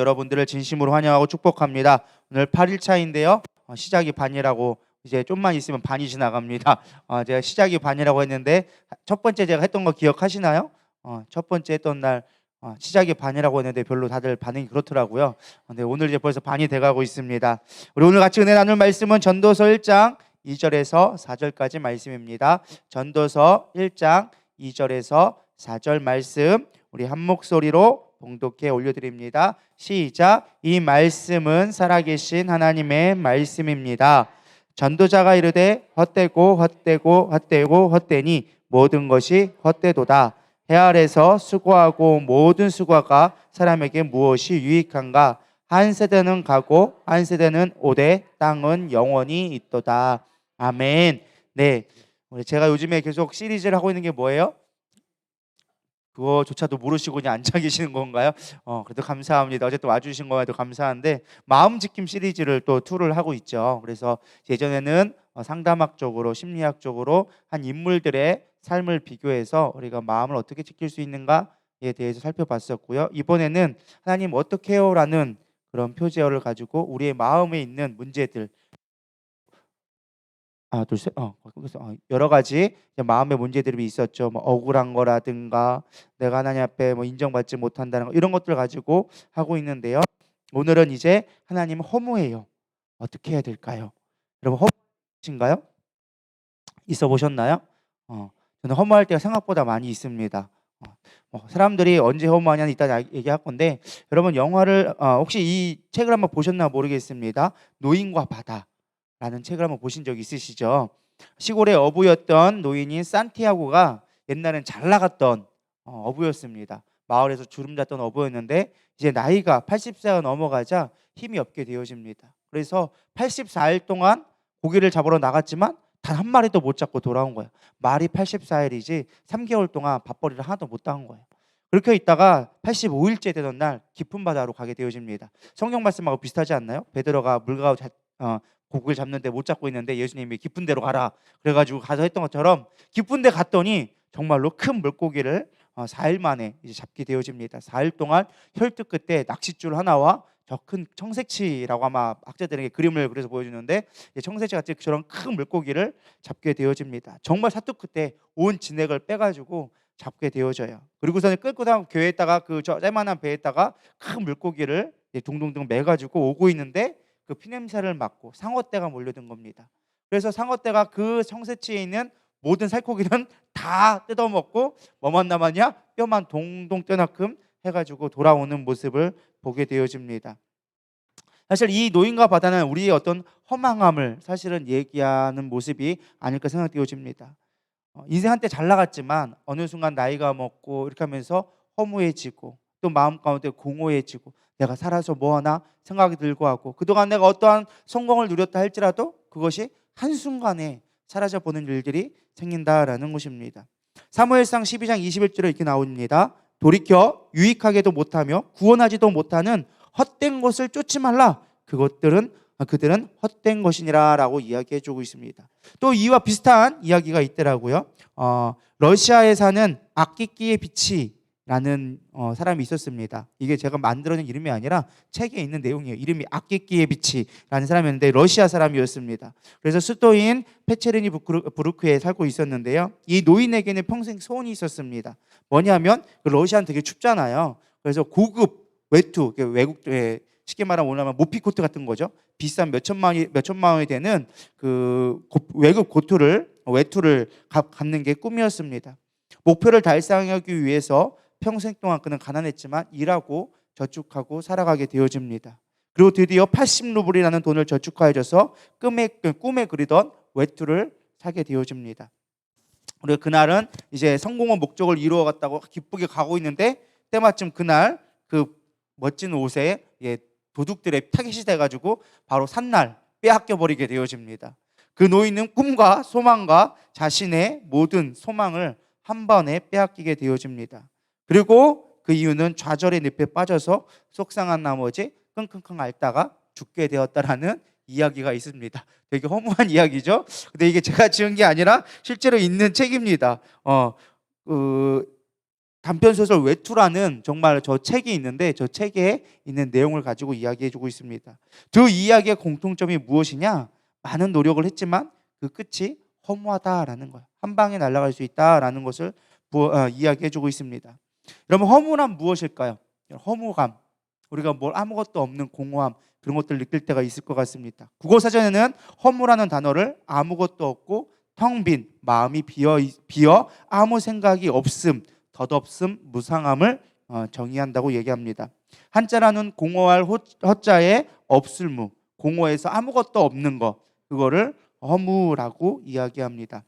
여러분들을 진심으로 환영하고 축복합니다. 오늘 8일차인데요. 시작이 반이라고 이제 좀만 있으면 반이 지나갑니다. 제가 시작이 반이라고 했는데 첫 번째 제가 했던 거 기억하시나요? 첫 번째 했던 날 시작이 반이라고 했는데 별로 다들 반응이 그렇더라고요. 근데 오늘 이제 벌써 반이 돼가고 있습니다. 우리 오늘 같이 은혜 나눌 말씀은 전도서 1장 2절에서 4절까지 말씀입니다. 전도서 1장 2절에서 4절 말씀 우리 한 목소리로 봉독해 올려드립니다. 시작. 이 말씀은 살아계신 하나님의 말씀입니다. 전도자가 이르되 헛되고 헛되고 헛되고 헛되니 모든 것이 헛되도다. 해 아래서 수고하고 모든 수고가 사람에게 무엇이 유익한가? 한 세대는 가고 한 세대는 오되 땅은 영원히 있도다. 아멘. 네, 제가 요즘에 계속 시리즈를 하고 있는 게 뭐예요? 그거조차도 모르시고 그냥 앉아 계시는 건가요? 그래도 감사합니다. 어쨌든 와주신 거에도 감사한데 마음지킴 시리즈를 또 2를 하고 있죠. 그래서 예전에는 상담학적으로 심리학적으로 한 인물들의 삶을 비교해서 우리가 마음을 어떻게 지킬 수 있는가에 대해서 살펴봤었고요. 이번에는 하나님 어떻게 해요? 라는 그런 표제어를 가지고 우리의 마음에 있는 문제들 둘, 셋, 거기서 여러 가지 마음의 문제들이 있었죠. 뭐 억울한 거라든가 내가 하나님 앞에 뭐 인정받지 못한다는 거 이런 것들 가지고 하고 있는데요. 오늘은 이제 하나님 허무해요. 어떻게 해야 될까요? 여러분 허무하신가요? 있어 보셨나요? 저는 허무할 때가 생각보다 많이 있습니다. 사람들이 언제 허무하냐는 이따 얘기할 건데 여러분 영화를 혹시 이 책을 한번 보셨나 모르겠습니다. 노인과 바다 라는 책을 한번 보신 적 있으시죠? 시골의 어부였던 노인인 산티아고가 옛날엔 잘 나갔던 어부였습니다. 마을에서 주름 잡던 어부였는데 이제 나이가 80세가 넘어가자 힘이 없게 되어집니다. 그래서 84일 동안 고기를 잡으러 나갔지만 단 한 마리도 못 잡고 돌아온 거예요. 말이 84일이지 3개월 동안 밥벌이를 하나도 못 한 거예요. 그렇게 있다가 85일째 되던 날 깊은 바다로 가게 되어집니다. 성경 말씀하고 비슷하지 않나요? 베드로가 물가로 고기를 잡는데 못 잡고 있는데 예수님이 깊은 데로 가라 그래가지고 가서 했던 것처럼 깊은 데 갔더니 정말로 큰 물고기를 4일 만에 이제 잡게 되어집니다. 4일 동안 혈득 끝에 낚싯줄 하나와 저 큰 청새치라고 아마 학자들에게 그림을 그려서 보여주는데 청새치 같이 저런 큰 물고기를 잡게 되어집니다. 정말 사투 끝에 온 진액을 빼가지고 잡게 되어져요. 그리고서는 끌고 교회에다가 그 짤만한 배에다가 큰 물고기를 둥둥둥 매가지고 오고 있는데 그 피냄새를 맡고 상어떼가 몰려든 겁니다. 그래서 상어떼가 그 청새치에 있는 모든 살코기는 다 뜯어먹고 뭐만 남았냐? 뼈만 동동 떼만큼 해가지고 돌아오는 모습을 보게 되어집니다. 사실 이 노인과 바다는 우리의 어떤 허망함을 사실은 얘기하는 모습이 아닐까 생각되어집니다. 인생 한때 잘 나갔지만 어느 순간 나이가 먹고 이렇게 하면서 허무해지고 또 마음 가운데 공허해지고 내가 살아서 뭐하나 생각이 들고 하고 그동안 내가 어떠한 성공을 누렸다 할지라도 그것이 한순간에 사라져버리는 일들이 생긴다라는 것입니다. 사무엘상 12장 21절에 이렇게 나옵니다. 돌이켜 유익하게도 못하며 구원하지도 못하는 헛된 것을 쫓지 말라. 그들은 헛된 것이니라 라고 이야기해주고 있습니다. 또 이와 비슷한 이야기가 있더라고요. 러시아에 사는 악기끼의 비치라는 사람이 있었습니다. 이게 제가 만들어낸 이름이 아니라 책에 있는 내용이에요. 이름이 악기끼의 비치라는 사람이었는데 러시아 사람이었습니다. 그래서 수도인 페체르니 부르크에 살고 있었는데요. 이 노인에게는 평생 소원이 있었습니다. 뭐냐면 러시아는 되게 춥잖아요. 그래서 고급 외투, 외국에 쉽게 말하면 모피코트 같은 거죠. 비싼 몇 천만 원이 되는 그 외국 외투를 갖는 게 꿈이었습니다. 목표를 달성하기 위해서 평생 동안 그는 가난했지만 일하고 저축하고 살아가게 되어집니다. 그리고 드디어 80루블이라는 돈을 저축하여줘서 꿈에 그리던 외투를 사게 되어집니다. 그리고 그날은 이제 성공한 목적을 이루어갔다고 기쁘게 가고 있는데 때마침 그날 그 멋진 옷에 도둑들의 타깃이 돼가지고 바로 산날 빼앗겨 버리게 되어집니다. 그 노인은 꿈과 소망과 자신의 모든 소망을 한 번에 빼앗기게 되어집니다. 그리고 그 이유는 좌절의 늪에 빠져서 속상한 나머지 끙끙끙 앓다가 죽게 되었다라는 이야기가 있습니다. 되게 허무한 이야기죠. 근데 이게 제가 지은 게 아니라 실제로 있는 책입니다. 단편 소설 외투라는 정말 저 책이 있는데 저 책에 있는 내용을 가지고 이야기해주고 있습니다. 두 이야기의 공통점이 무엇이냐? 많은 노력을 했지만 그 끝이 허무하다라는 거예요. 한 방에 날아갈 수 있다라는 것을 이야기해주고 있습니다. 여러분, 허무란 무엇일까요? 허무감, 우리가 뭘 아무것도 없는 공허함, 그런 것들을 느낄 때가 있을 것 같습니다. 국어사전에는 허무라는 단어를 아무것도 없고 텅 빈 마음이 비어 아무 생각이 없음, 덧없음, 무상함을 정의한다고 얘기합니다. 한자라는 공허할 허자에 없을무, 공허해서 아무것도 없는 거, 그거를 허무라고 이야기합니다.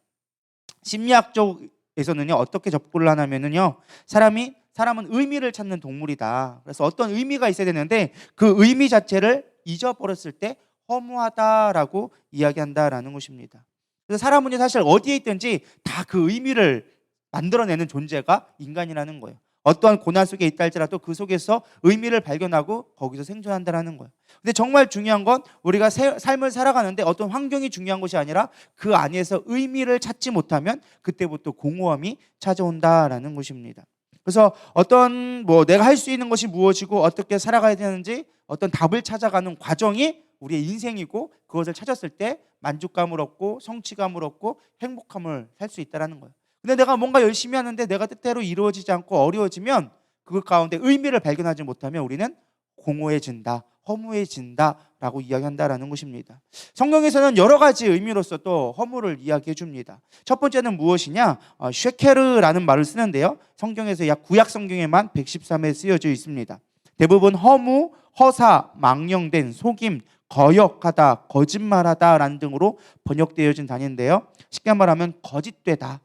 심리학 쪽에서는요, 어떻게 접근을 하냐면요, 사람은 의미를 찾는 동물이다. 그래서 어떤 의미가 있어야 되는데 그 의미 자체를 잊어버렸을 때 허무하다라고 이야기한다라는 것입니다. 그래서 사람은 사실 어디에 있든지 다 그 의미를 만들어내는 존재가 인간이라는 거예요. 어떠한 고난 속에 있다 할지라도 그 속에서 의미를 발견하고 거기서 생존한다라는 거예요. 근데 정말 중요한 건 우리가 삶을 살아가는데 어떤 환경이 중요한 것이 아니라 그 안에서 의미를 찾지 못하면 그때부터 공허함이 찾아온다라는 것입니다. 그래서 어떤 내가 할 수 있는 것이 무엇이고 어떻게 살아가야 되는지 어떤 답을 찾아가는 과정이 우리의 인생이고, 그것을 찾았을 때 만족감을 얻고 성취감을 얻고 행복함을 살 수 있다는 거예요. 근데 내가 뭔가 열심히 하는데 내가 뜻대로 이루어지지 않고 어려워지면 그 가운데 의미를 발견하지 못하면 우리는 공허해진다, 허무해진다라고 이야기한다라는 것입니다. 성경에서는 여러 가지 의미로서 또 허무를 이야기해 줍니다. 첫 번째는 무엇이냐? 쉐케르라는 말을 쓰는데요, 성경에서 약 구약 성경에만 113회 쓰여져 있습니다. 대부분 허무, 허사, 망령된, 속임, 거역하다, 거짓말하다라는 등으로 번역되어진 단어인데요, 쉽게 말하면 거짓되다,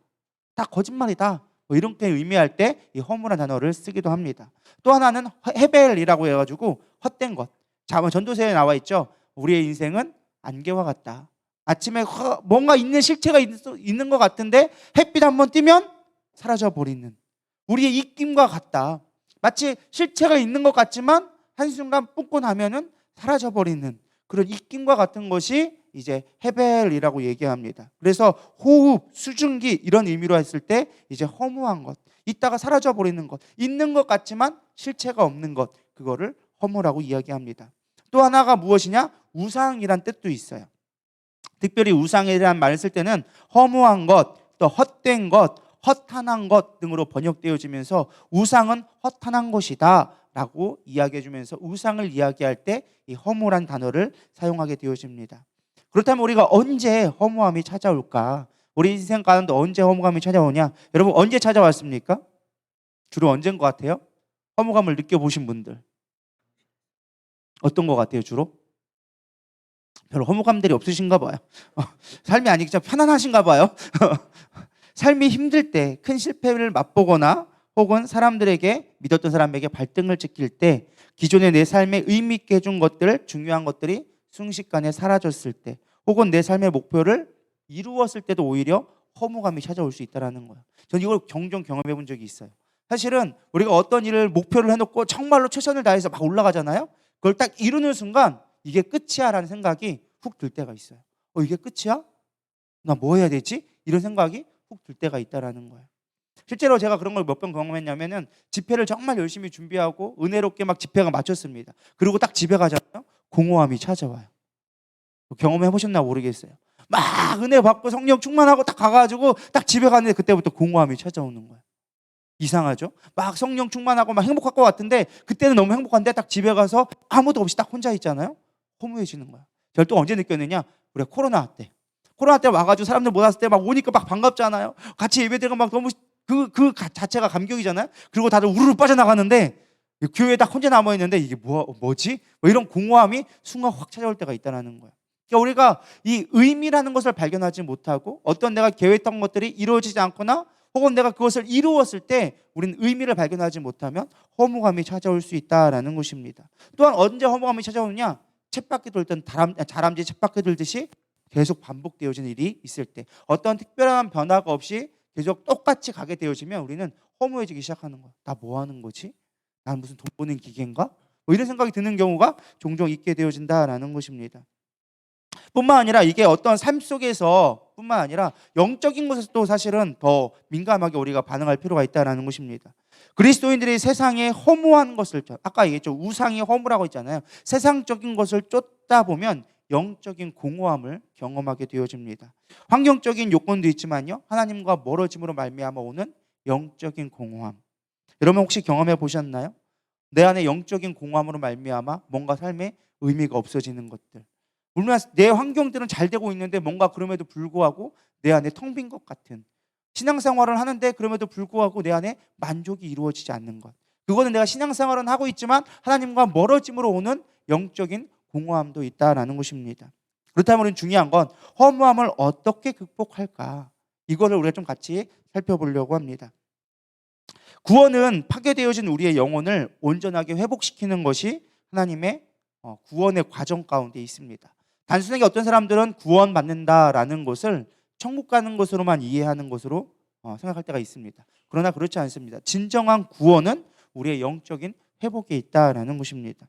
다 거짓말이다, 이렇게 의미할 때 이 허무란 단어를 쓰기도 합니다. 또 하나는 헤벨이라고 해가지고 헛된 것. 전도서에 나와 있죠. 우리의 인생은 안개와 같다. 아침에 뭔가 있는 실체가 있는 것 같은데 햇빛 한번 띄면 사라져 버리는 우리의 입김과 같다. 마치 실체가 있는 것 같지만 한순간 뿜고 나면은 사라져 버리는 그런 입김과 같은 것이 이제 헤벨이라고 얘기합니다. 그래서 호흡, 수증기 이런 의미로 했을 때 이제 허무한 것, 있다가 사라져 버리는 것, 있는 것 같지만 실체가 없는 것, 그거를 허무라고 이야기합니다. 또 하나가 무엇이냐? 우상이란 뜻도 있어요. 특별히 우상이라는 말을 쓸 때는 허무한 것, 또 헛된 것, 허탄한 것 등으로 번역되어지면서 우상은 허탄한 것이다 라고 이야기해 주면서 우상을 이야기할 때 이 허무란 단어를 사용하게 되어집니다. 그렇다면 우리가 언제 허무함이 찾아올까? 우리 인생 가운데 언제 허무감이 찾아오냐? 여러분, 언제 찾아왔습니까? 주로 언제인 것 같아요? 허무감을 느껴보신 분들 어떤 것 같아요? 주로? 별로 허무감들이 없으신가 봐요. 삶이 아니 진짜 편안하신가 봐요. 삶이 힘들 때, 큰 실패를 맛보거나 혹은 사람들에게 믿었던 사람에게 발등을 찍힐 때, 기존의 내 삶에 의미 있게 해준 것들, 중요한 것들이 순식간에 사라졌을 때, 혹은 내 삶의 목표를 이루었을 때도 오히려 허무감이 찾아올 수 있다는 거예요. 저는 이걸 종종 경험해 본 적이 있어요. 사실은 우리가 어떤 일을 목표를 해놓고 정말로 최선을 다해서 막 올라가잖아요. 그걸 딱 이루는 순간 이게 끝이야 라는 생각이 훅 들 때가 있어요. 이게 끝이야? 나 뭐 해야 되지? 이런 생각이 훅 들 때가 있다는 거예요. 실제로 제가 그런 걸 몇 번 경험했냐면은 집회를 정말 열심히 준비하고 은혜롭게 막 집회가 마쳤습니다. 그리고 딱 집에 가잖아요. 공허함이 찾아와요. 경험해 보셨나 모르겠어요. 막 은혜 받고 성령 충만하고 딱 가가지고 딱 집에 갔는데 그때부터 공허함이 찾아오는 거예요. 이상하죠? 막 성령 충만하고 막 행복할 것 같은데 그때는 너무 행복한데 딱 집에 가서 아무도 없이 딱 혼자 있잖아요. 허무해지는 거야. 저를 또 언제 느꼈느냐? 우리가 코로나 때 와가지고 사람들 모았을 때 막 오니까 막 반갑잖아요. 같이 예배드리고 막 너무 그 자체가 감격이잖아요. 그리고 다들 우르르 빠져나가는데 교회에 딱 혼자 남아있는데 이게 뭐지? 이런 공허함이 순간 확 찾아올 때가 있다는 거예요. 그러니까 우리가 이 의미라는 것을 발견하지 못하고 어떤 내가 계획했던 것들이 이루어지지 않거나 혹은 내가 그것을 이루었을 때 우리는 의미를 발견하지 못하면 허무감이 찾아올 수 있다는 것입니다. 또한 언제 허무감이 찾아오느냐? 쳇바퀴 돌던 다람쥐 쳇바퀴 돌듯이 계속 반복되어지는 일이 있을 때, 어떤 특별한 변화가 없이 계속 똑같이 가게 되어지면 우리는 허무해지기 시작하는 거야. 나 뭐 하는 거지? 난 무슨 돈 버는 기계인가? 이런 생각이 드는 경우가 종종 있게 되어진다라는 것입니다. 뿐만 아니라 이게 어떤 삶 속에서 뿐만 아니라 영적인 것에서도 사실은 더 민감하게 우리가 반응할 필요가 있다는 것입니다. 그리스도인들이 세상에 허무한 것을, 아까 얘기했죠. 우상이 허무라고 했잖아요. 세상적인 것을 쫓다 보면 영적인 공허함을 경험하게 되어집니다. 환경적인 요건도 있지만요, 하나님과 멀어짐으로 말미암아 오는 영적인 공허함. 여러분 혹시 경험해 보셨나요? 내 안에 영적인 공허함으로 말미암아 뭔가 삶에 의미가 없어지는 것들. 물론 내 환경들은 잘 되고 있는데 뭔가 그럼에도 불구하고 내 안에 텅 빈 것 같은, 신앙생활을 하는데 그럼에도 불구하고 내 안에 만족이 이루어지지 않는 것. 그거는 내가 신앙생활은 하고 있지만 하나님과 멀어짐으로 오는 영적인 공허함도 있다라는 것입니다. 그렇다면 우리는 중요한 건 허무함을 어떻게 극복할까? 이거를 우리가 좀 같이 살펴보려고 합니다. 구원은 파괴되어진 우리의 영혼을 온전하게 회복시키는 것이 하나님의 구원의 과정 가운데 있습니다. 단순하게 어떤 사람들은 구원받는다라는 것을 천국 가는 것으로만 이해하는 것으로 생각할 때가 있습니다. 그러나 그렇지 않습니다. 진정한 구원은 우리의 영적인 회복에 있다라는 것입니다.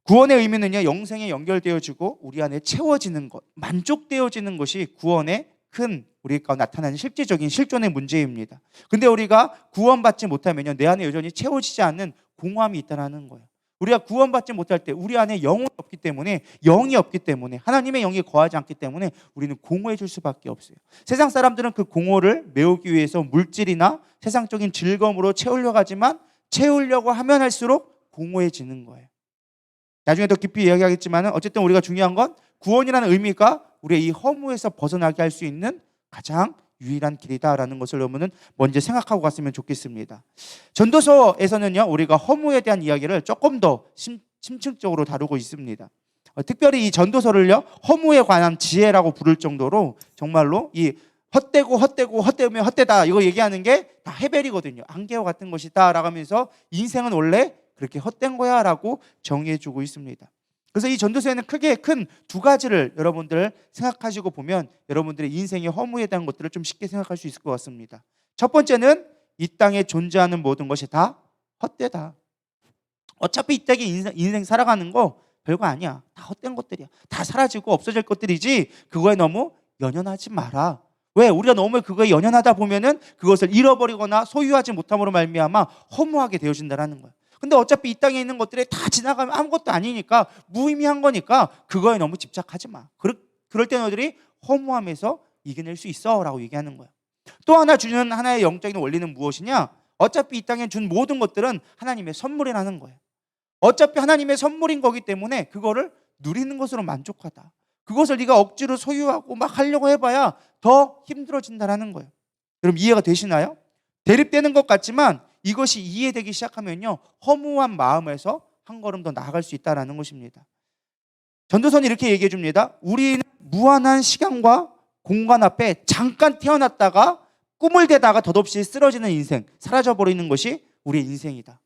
구원의 의미는요, 영생에 연결되어지고 우리 안에 채워지는 것, 만족되어지는 것이 구원의 큰 우리 가운데 나타나는 실제적인 실존의 문제입니다. 근데 우리가 구원받지 못하면요, 내 안에 여전히 채워지지 않는 공허함이 있다는 거예요. 우리가 구원받지 못할 때 우리 안에 영혼이 없기 때문에, 영이 없기 때문에, 하나님의 영이 거하지 않기 때문에 우리는 공허해질 수밖에 없어요. 세상 사람들은 그 공허를 메우기 위해서 물질이나 세상적인 즐거움으로 채우려고 하지만 채우려고 하면 할수록 공허해지는 거예요. 나중에 더 깊이 이야기하겠지만 어쨌든 우리가 중요한 건 구원이라는 의미가 우리의 이 허무에서 벗어나게 할 수 있는 가장 유일한 길이다라는 것을 여러분은 먼저 생각하고 갔으면 좋겠습니다. 전도서에서는요, 우리가 허무에 대한 이야기를 조금 더 심층적으로 다루고 있습니다. 특별히 이 전도서를요, 허무에 관한 지혜라고 부를 정도로 정말로 이 헛되면 헛되다 이거 얘기하는 게 다 헤벨이거든요. 안개와 같은 것이다 라고 하면서 인생은 원래 그렇게 헛된 거야 라고 정의해주고 있습니다. 그래서 이 전도서에는 크게 큰 두 가지를 여러분들 생각하시고 보면 여러분들의 인생의 허무에 대한 것들을 좀 쉽게 생각할 수 있을 것 같습니다. 첫 번째는 이 땅에 존재하는 모든 것이 다 헛되다. 어차피 이 땅에 인생 살아가는 거 별거 아니야. 다 헛된 것들이야. 다 사라지고 없어질 것들이지 그거에 너무 연연하지 마라. 왜? 우리가 너무 그거에 연연하다 보면은 그것을 잃어버리거나 소유하지 못함으로 말미암아 허무하게 되어진다는 거야. 근데 어차피 이 땅에 있는 것들이 다 지나가면 아무것도 아니니까 무의미한 거니까 그거에 너무 집착하지 마. 그럴 때 너희들이 허무함에서 이겨낼 수 있어 라고 얘기하는 거야. 또 하나 주는 하나의 영적인 원리는 무엇이냐? 어차피 이 땅에 준 모든 것들은 하나님의 선물이라는 거예요. 어차피 하나님의 선물인 거기 때문에 그거를 누리는 것으로 만족하다. 그것을 네가 억지로 소유하고 막 하려고 해봐야 더 힘들어진다는 거예요. 여러분 이해가 되시나요? 대립되는 것 같지만 이것이 이해되기 시작하면요, 허무한 마음에서 한 걸음 더 나아갈 수 있다는 것입니다. 전도서는 이렇게 얘기해 줍니다. 우리는 무한한 시간과 공간 앞에 잠깐 태어났다가 꿈을 대다가 덧없이 쓰러지는 인생, 사라져버리는 것이 우리의 인생이다.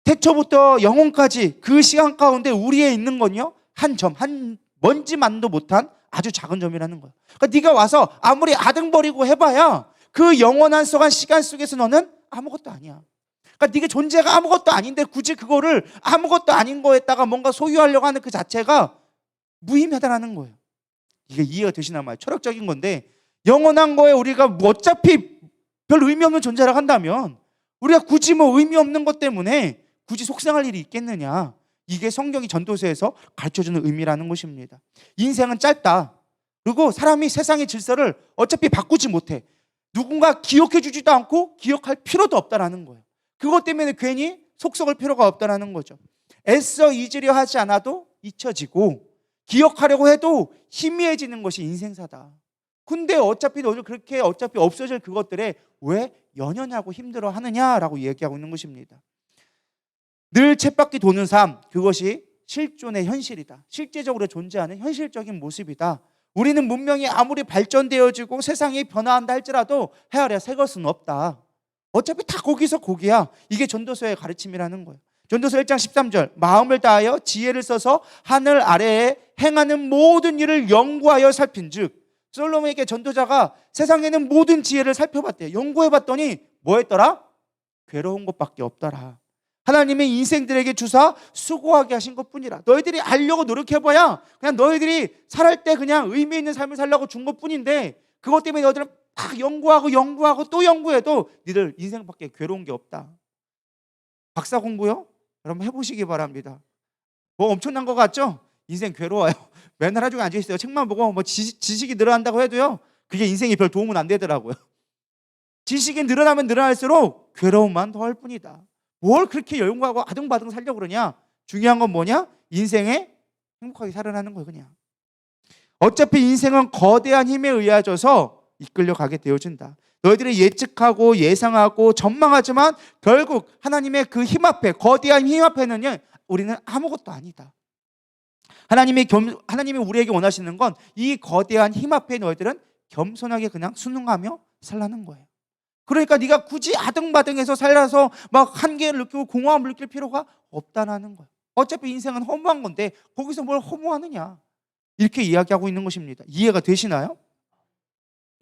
태초부터 영혼까지 그 시간 가운데 우리에 있는 건요, 한 점, 한 먼지만도 못한 아주 작은 점이라는 거야. 그러니까 네가 와서 아무리 아등거리고 해봐야 그 영원한 시간 속에서 너는 아무것도 아니야. 그러니까 네가 존재가 아무것도 아닌데 굳이 그거를 아무것도 아닌 거에다가 뭔가 소유하려고 하는 그 자체가 무의미하다는 거예요. 이게 이해가 되시나 봐요. 철학적인 건데, 영원한 거에 우리가 어차피 별 의미 없는 존재라고 한다면 우리가 굳이 의미 없는 것 때문에 굳이 속상할 일이 있겠느냐. 이게 성경이 전도서에서 가르쳐주는 의미라는 것입니다. 인생은 짧다. 그리고 사람이 세상의 질서를 어차피 바꾸지 못해. 누군가 기억해 주지도 않고 기억할 필요도 없다라는 거예요. 그것 때문에 괜히 속 썩을 필요가 없다라는 거죠. 애써 잊으려 하지 않아도 잊혀지고 기억하려고 해도 희미해지는 것이 인생사다. 근데 어차피 너를 그렇게 어차피 없어질 그것들에 왜 연연하고 힘들어 하느냐라고 얘기하고 있는 것입니다. 늘 쳇바퀴 도는 삶, 그것이 실존의 현실이다. 실제적으로 존재하는 현실적인 모습이다. 우리는 문명이 아무리 발전되어지고 세상이 변화한다 할지라도 헤아려 새 것은 없다. 어차피 다 거기서 거기야. 이게 전도서의 가르침이라는 거예요. 전도서 1장 13절, 마음을 다하여 지혜를 써서 하늘 아래에 행하는 모든 일을 연구하여 살핀즉, 솔로몬에게 전도자가 세상에는 모든 지혜를 살펴봤대요. 연구해봤더니 뭐 했더라? 괴로운 것밖에 없더라. 하나님의 인생들에게 주사 수고하게 하신 것뿐이라. 너희들이 알려고 노력해봐야 그냥 너희들이 살할 때 그냥 의미 있는 삶을 살려고 준 것뿐인데, 그것 때문에 너희들은 막 연구하고 또 연구해도 니들 인생밖에 괴로운 게 없다. 박사 공부요? 여러분 해보시기 바랍니다. 뭐 엄청난 거 같죠? 인생 괴로워요. 맨날 하루 종일 앉아있어요. 책만 보고 뭐 지식이 늘어난다고 해도요, 그게 인생에 별 도움은 안 되더라고요. 지식이 늘어나면 늘어날수록 괴로움만 더할 뿐이다. 뭘 그렇게 열공하고 아등바등 살려고 그러냐? 중요한 건 뭐냐? 인생에 행복하게 살아나는 거예요. 그냥 어차피 인생은 거대한 힘에 의해져서 이끌려가게 되어진다. 너희들이 예측하고 예상하고 전망하지만 결국 하나님의 그 힘 앞에, 거대한 힘 앞에는요, 우리는 아무것도 아니다. 하나님이 우리에게 원하시는 건 이 거대한 힘 앞에 너희들은 겸손하게 그냥 순응하며 살라는 거예요. 그러니까 네가 굳이 아등바등해서 살아서 막 한계를 느끼고 공허함을 느낄 필요가 없다는 거예요. 어차피 인생은 허무한 건데 거기서 뭘 허무하느냐, 이렇게 이야기하고 있는 것입니다. 이해가 되시나요?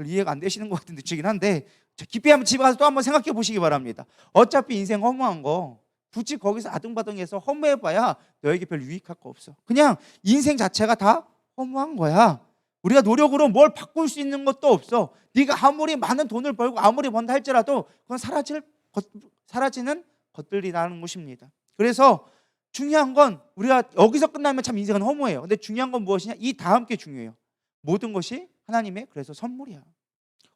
이해가 안 되시는 것 같은 느낌이긴 한데 깊이 한번 집에 가서 또 한번 생각해 보시기 바랍니다. 어차피 인생 허무한 거 굳이 거기서 아등바등해서 허무해봐야 너에게 별 유익할 거 없어. 그냥 인생 자체가 다 허무한 거야. 우리가 노력으로 뭘 바꿀 수 있는 것도 없어. 네가 아무리 많은 돈을 벌고 아무리 번다 할지라도 그건 사라지는 것들이라는 것입니다. 그래서 중요한 건 우리가 여기서 끝나면 참 인생은 허무해요. 근데 중요한 건 무엇이냐? 이 다음 게 중요해요. 모든 것이 하나님의 그래서 선물이야.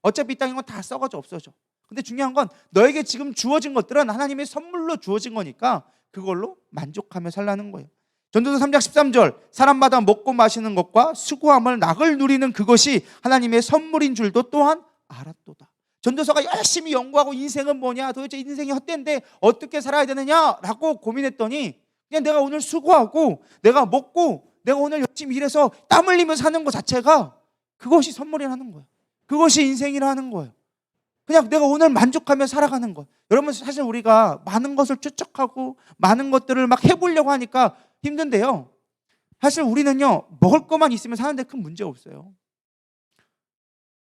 어차피 이 땅인 건 다 썩어져 없어져. 근데 중요한 건 너에게 지금 주어진 것들은 하나님의 선물로 주어진 거니까 그걸로 만족하며 살라는 거예요. 전도서 3장 13절, 사람마다 먹고 마시는 것과 수고함을 낙을 누리는 그것이 하나님의 선물인 줄도 또한 알았도다. 전도서가 열심히 연구하고 인생은 뭐냐, 도대체 인생이 헛된데 어떻게 살아야 되느냐라고 고민했더니 그냥 내가 오늘 수고하고 내가 먹고 내가 오늘 열심히 일해서 땀 흘리며 사는 것 자체가 그것이 선물이라는 거예요. 그것이 인생이라는 거예요. 그냥 내가 오늘 만족하며 살아가는 것. 여러분, 사실 우리가 많은 것을 추적하고 많은 것들을 막 해보려고 하니까 힘든데요, 사실 우리는요, 먹을 것만 있으면 사는데 큰 문제 없어요.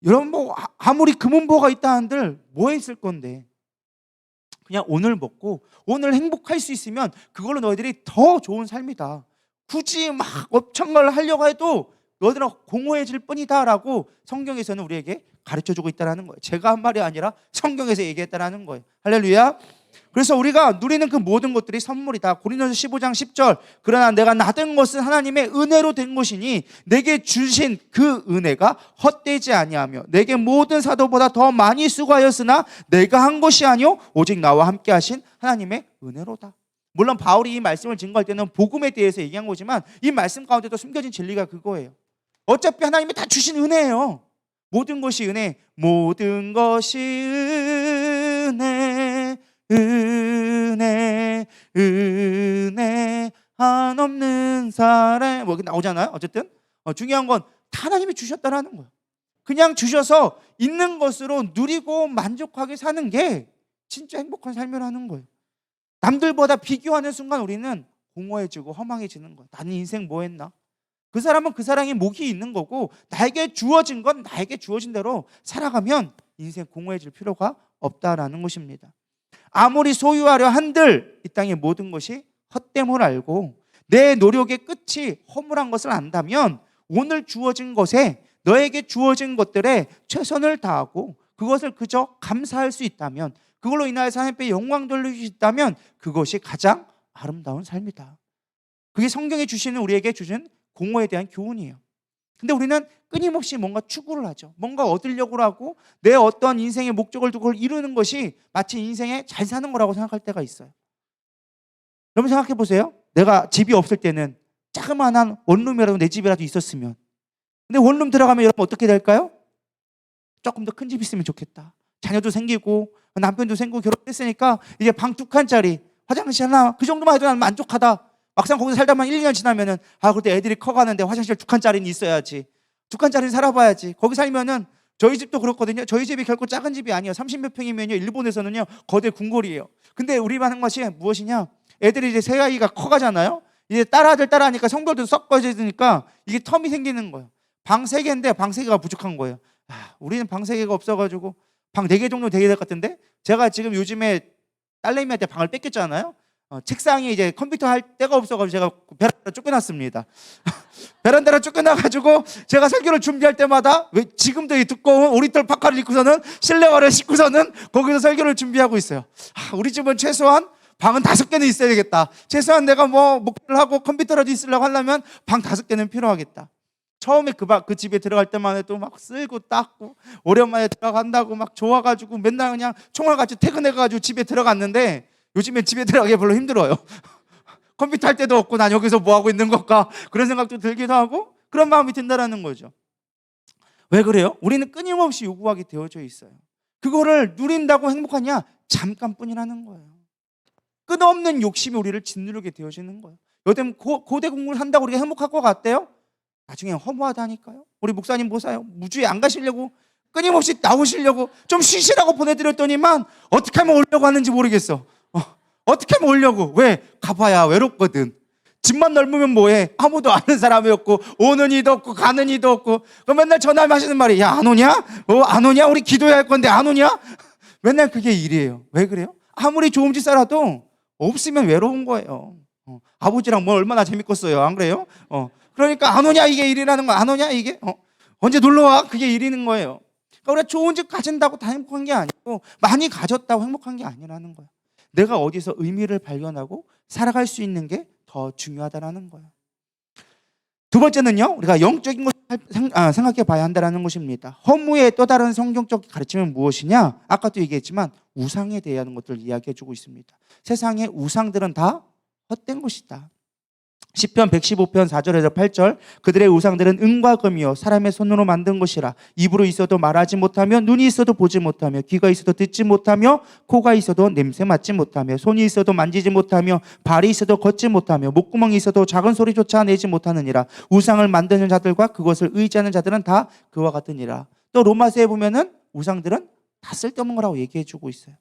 여러분, 뭐 아무리 금은보가 있다 한들 뭐에 있을 건데, 그냥 오늘 먹고 오늘 행복할 수 있으면 그걸로 너희들이 더 좋은 삶이다. 굳이 막 엄청 걸 하려고 해도 너희들은 공허해질 뿐이다 라고 성경에서는 우리에게 가르쳐주고 있다는 거예요. 제가 한 말이 아니라 성경에서 얘기했다는 거예요. 할렐루야. 그래서 우리가 누리는 그 모든 것들이 선물이다. 고린도서 15장 10절, 그러나 내가 낳은 것은 하나님의 은혜로 된 것이니 내게 주신 그 은혜가 헛되지 아니하며 내게 모든 사도보다 더 많이 수고하였으나 내가 한 것이 아니요 오직 나와 함께 하신 하나님의 은혜로다. 물론 바울이 이 말씀을 증거할 때는 복음에 대해서 얘기한 거지만 이 말씀 가운데도 숨겨진 진리가 그거예요. 어차피 하나님이 다 주신 은혜예요. 모든 것이 은혜, 모든 것이 은혜, 은혜, 은혜 한없는 사랑, 뭐 나오잖아요. 어쨌든 중요한 건 다 하나님이 주셨다라는 거예요. 그냥 주셔서 있는 것으로 누리고 만족하게 사는 게 진짜 행복한 삶이라는 거예요. 남들보다 비교하는 순간 우리는 공허해지고 허망해지는 거예요. 나는 인생 뭐 했나? 그 사람은 그 사람의 목이 있는 거고 나에게 주어진 건 나에게 주어진 대로 살아가면 인생 공허해질 필요가 없다라는 것입니다. 아무리 소유하려 한들 이 땅의 모든 것이 헛됨을 알고 내 노력의 끝이 허물한 것을 안다면 오늘 주어진 것에, 너에게 주어진 것들에 최선을 다하고 그것을 그저 감사할 수 있다면, 그걸로 인하여서 하나님께 영광 돌릴 수 있다면 그것이 가장 아름다운 삶이다. 그게 성경에 주시는, 우리에게 주신 공허에 대한 교훈이에요. 근데 우리는 끊임없이 뭔가 추구를 하죠. 뭔가 얻으려고 하고 내 어떤 인생의 목적을 두고 그걸 이루는 것이 마치 인생에 잘 사는 거라고 생각할 때가 있어요. 여러분 생각해 보세요. 내가 집이 없을 때는 자그마한 원룸이라도 내 집이라도 있었으면, 근데 원룸 들어가면 여러분 어떻게 될까요? 조금 더 큰 집 있으면 좋겠다. 자녀도 생기고 남편도 생기고 결혼했으니까 이제 방 2칸짜리 화장실 하나, 그 정도만 해도 난 만족하다. 막상 거기서 살다만 1, 2년 지나면은 그때 애들이 커가는데 화장실 2칸짜리는 있어야지. 2칸짜리는 살아봐야지. 거기 살면은, 저희 집도 그렇거든요. 저희 집이 결코 작은 집이 아니에요. 30몇 평이면요, 일본에서는요 거대 궁궐이에요. 근데 우리만 한 것이 무엇이냐? 애들이 이제 새 아이가 커가잖아요. 이제 딸아들 따라하니까 성별도 섞어지니까 이게 텀이 생기는 거예요. 방 3개인데 방 3개가 부족한 거예요. 우리는 방 3개가 없어가지고 방 4개 정도 되게 될 것 같은데, 제가 지금 요즘에 딸내미한테 방을 뺏겼잖아요. 책상에 이제 컴퓨터 할 데가 없어가지고 제가 베란다로 쫓겨났습니다. 베란다로 쫓겨나가지고 제가 설교를 준비할 때마다 왜 지금도 이 두꺼운 오리털 파카를 입고서는 실내화를 신고서는 거기서 설교를 준비하고 있어요. 우리 집은 최소한 방은 5개는 있어야 되겠다. 최소한 내가 뭐 목표를 하고 컴퓨터라도 있으려고 하려면 방 5개는 필요하겠다. 처음에 그 집에 들어갈 때만 해도 막 쓸고 닦고 오랜만에 들어간다고 막 좋아가지고 맨날 그냥 총알같이 퇴근해가지고 집에 들어갔는데 요즘엔 집에 들어가기 별로 힘들어요. 컴퓨터 할 때도 없고 난 여기서 뭐 하고 있는 걸까? 그런 생각도 들기도 하고 그런 마음이 든다라는 거죠. 왜 그래요? 우리는 끊임없이 요구하게 되어져 있어요. 그거를 누린다고 행복하냐? 잠깐뿐이라는 거예요. 끝없는 욕심이 우리를 짓누르게 되어지는 거예요. 요즘 고대 공부를 한다고 우리가 행복할 것 같대요? 나중에 허무하다니까요. 우리 목사님 보세요. 무주에 안 가시려고 끊임없이 나오시려고 좀 쉬시라고 보내드렸더니만 어떻게 하면 오려고 하는지 모르겠어. 어떻게 하면 오려고. 왜? 가봐야 외롭거든. 집만 넓으면 뭐해? 아무도 아는 사람이 없고 오는 이도 없고 가는 이도 없고. 그럼 맨날 전화하면 하시는 말이 야 안 오냐? 안 오냐? 우리 기도해야 할 건데 안 오냐? 맨날 그게 일이에요. 왜 그래요? 아무리 좋은 집 살아도 없으면 외로운 거예요. 아버지랑 뭐 얼마나 재밌겠어요. 안 그래요? 그러니까 안 오냐 이게 일이라는 거야. 안 오냐 이게? 언제 놀러와? 그게 일이는 거예요. 그러니까 우리가 좋은 집 가진다고 다 행복한 게 아니고 많이 가졌다고 행복한 게 아니라는 거예요. 내가 어디서 의미를 발견하고 살아갈 수 있는 게 더 중요하다는 거예요. 두 번째는요, 우리가 영적인 것을 생각해 봐야 한다는 것입니다. 허무의 또 다른 성경적 가르침은 무엇이냐? 아까도 얘기했지만 우상에 대한 것들을 이야기해 주고 있습니다. 세상의 우상들은 다 헛된 것이다. 시편 115편 4절에서 8절 그들의 우상들은 은과 금이요 사람의 손으로 만든 것이라 입으로 있어도 말하지 못하며 눈이 있어도 보지 못하며 귀가 있어도 듣지 못하며 코가 있어도 냄새 맡지 못하며 손이 있어도 만지지 못하며 발이 있어도 걷지 못하며 목구멍이 있어도 작은 소리조차 내지 못하느니라. 우상을 만드는 자들과 그것을 의지하는 자들은 다 그와 같으니라. 또 로마서에 보면은 우상들은 다 쓸데없는 거라고 얘기해 주고 있어요.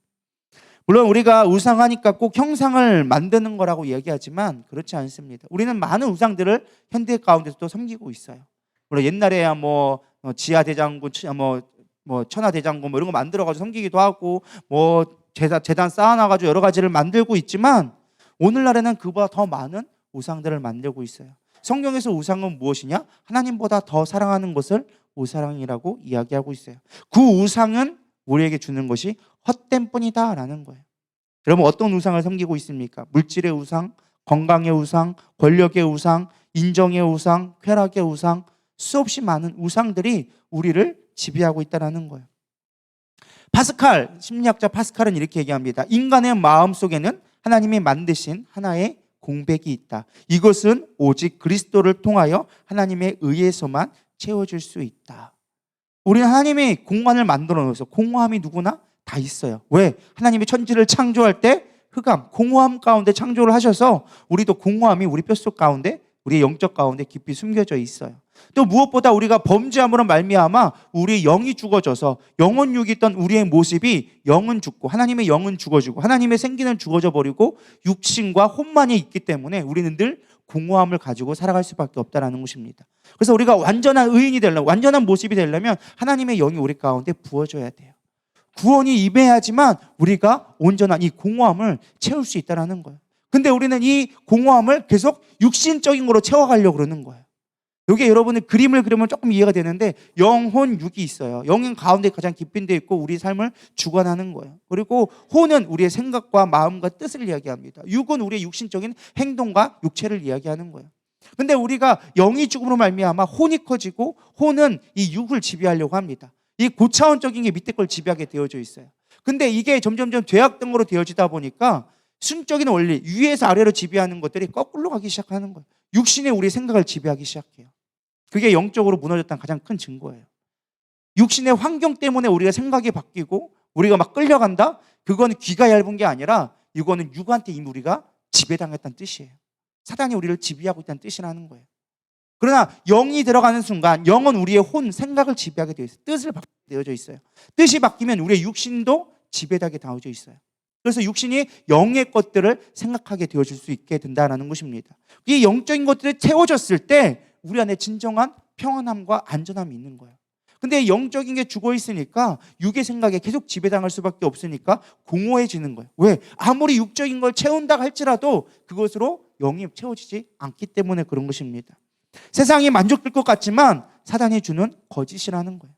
물론 우리가 우상하니까 꼭 형상을 만드는 거라고 얘기하지만 그렇지 않습니다. 우리는 많은 우상들을 현대 가운데서도 섬기고 있어요. 물론 옛날에야 뭐 지하대장군, 뭐 천하대장군 뭐 이런 거 만들어가지고 섬기기도 하고 뭐 재단 쌓아놔가지고 여러 가지를 만들고 있지만 오늘날에는 그보다 더 많은 우상들을 만들고 있어요. 성경에서 우상은 무엇이냐? 하나님보다 더 사랑하는 것을 우상이라고 이야기하고 있어요. 그 우상은 우리에게 주는 것이 헛된 뿐이다 라는 거예요. 여러분 어떤 우상을 섬기고 있습니까? 물질의 우상, 건강의 우상, 권력의 우상, 인정의 우상, 쾌락의 우상, 수없이 많은 우상들이 우리를 지배하고 있다는 거예요. 심리학자 파스칼은 이렇게 얘기합니다. 인간의 마음 속에는 하나님이 만드신 하나의 공백이 있다. 이것은 오직 그리스도를 통하여 하나님의 의에서만 채워질 수 있다. 우리는 하나님의 공간을 만들어 놓아서 공허함이 누구나 다 있어요. 왜? 하나님이 천지를 창조할 때 흑암, 공허함 가운데 창조를 하셔서 우리도 공허함이 우리 뼛속 가운데, 우리의 영적 가운데 깊이 숨겨져 있어요. 또 무엇보다 우리가 범죄함으로 말미암아 우리의 영이 죽어져서 영혼육이 있던 우리의 모습이 영은 죽고 하나님의 영은 죽어지고 하나님의 생기는 죽어져 버리고 육신과 혼만이 있기 때문에 우리는 늘 공허함을 가지고 살아갈 수밖에 없다는 것입니다. 그래서 우리가 완전한 의인이 되려면, 완전한 모습이 되려면 하나님의 영이 우리 가운데 부어져야 돼요. 구원이 임해야지만 우리가 온전한 이 공허함을 채울 수 있다는 거예요. 근데 우리는 이 공허함을 계속 육신적인 거로 채워가려고 그러는 거예요. 여기에 여러분이 그림을 그리면 조금 이해가 되는데 영혼, 육이 있어요. 영은 가운데 가장 깊은 데 있고 우리 삶을 주관하는 거예요. 그리고 혼은 우리의 생각과 마음과 뜻을 이야기합니다. 육은 우리의 육신적인 행동과 육체를 이야기하는 거예요. 근데 우리가 영이 죽음으로 말미암아 혼이 커지고 혼은 이 육을 지배하려고 합니다. 이 고차원적인 게 밑에 걸 지배하게 되어져 있어요. 근데 이게 점점점 죄악등으로 되어지다 보니까 순적인 원리, 위에서 아래로 지배하는 것들이 거꾸로 가기 시작하는 거예요. 육신이 우리 생각을 지배하기 시작해요. 그게 영적으로 무너졌다는 가장 큰 증거예요. 육신의 환경 때문에 우리가 생각이 바뀌고 우리가 막 끌려간다? 그거는 귀가 얇은 게 아니라 이거는 육한테 이미 우리가 지배당했다는 뜻이에요. 사단이 우리를 지배하고 있다는 뜻이라는 거예요. 그러나 영이 들어가는 순간 영은 우리의 혼, 생각을 지배하게 되어 있어요. 뜻을 바뀌게 되어져 있어요. 뜻이 바뀌면 우리의 육신도 지배당하게 되어져 있어요. 그래서 육신이 영의 것들을 생각하게 되어질 수 있게 된다는 것입니다. 이 영적인 것들이 채워졌을 때 우리 안에 진정한 평안함과 안전함이 있는 거예요. 근데 영적인 게 죽어 있으니까 육의 생각에 계속 지배당할 수밖에 없으니까 공허해지는 거예요. 왜? 아무리 육적인 걸 채운다 할지라도 그것으로 영이 채워지지 않기 때문에 그런 것입니다. 세상이 만족될 것 같지만 사단이 주는 거짓이라는 거예요.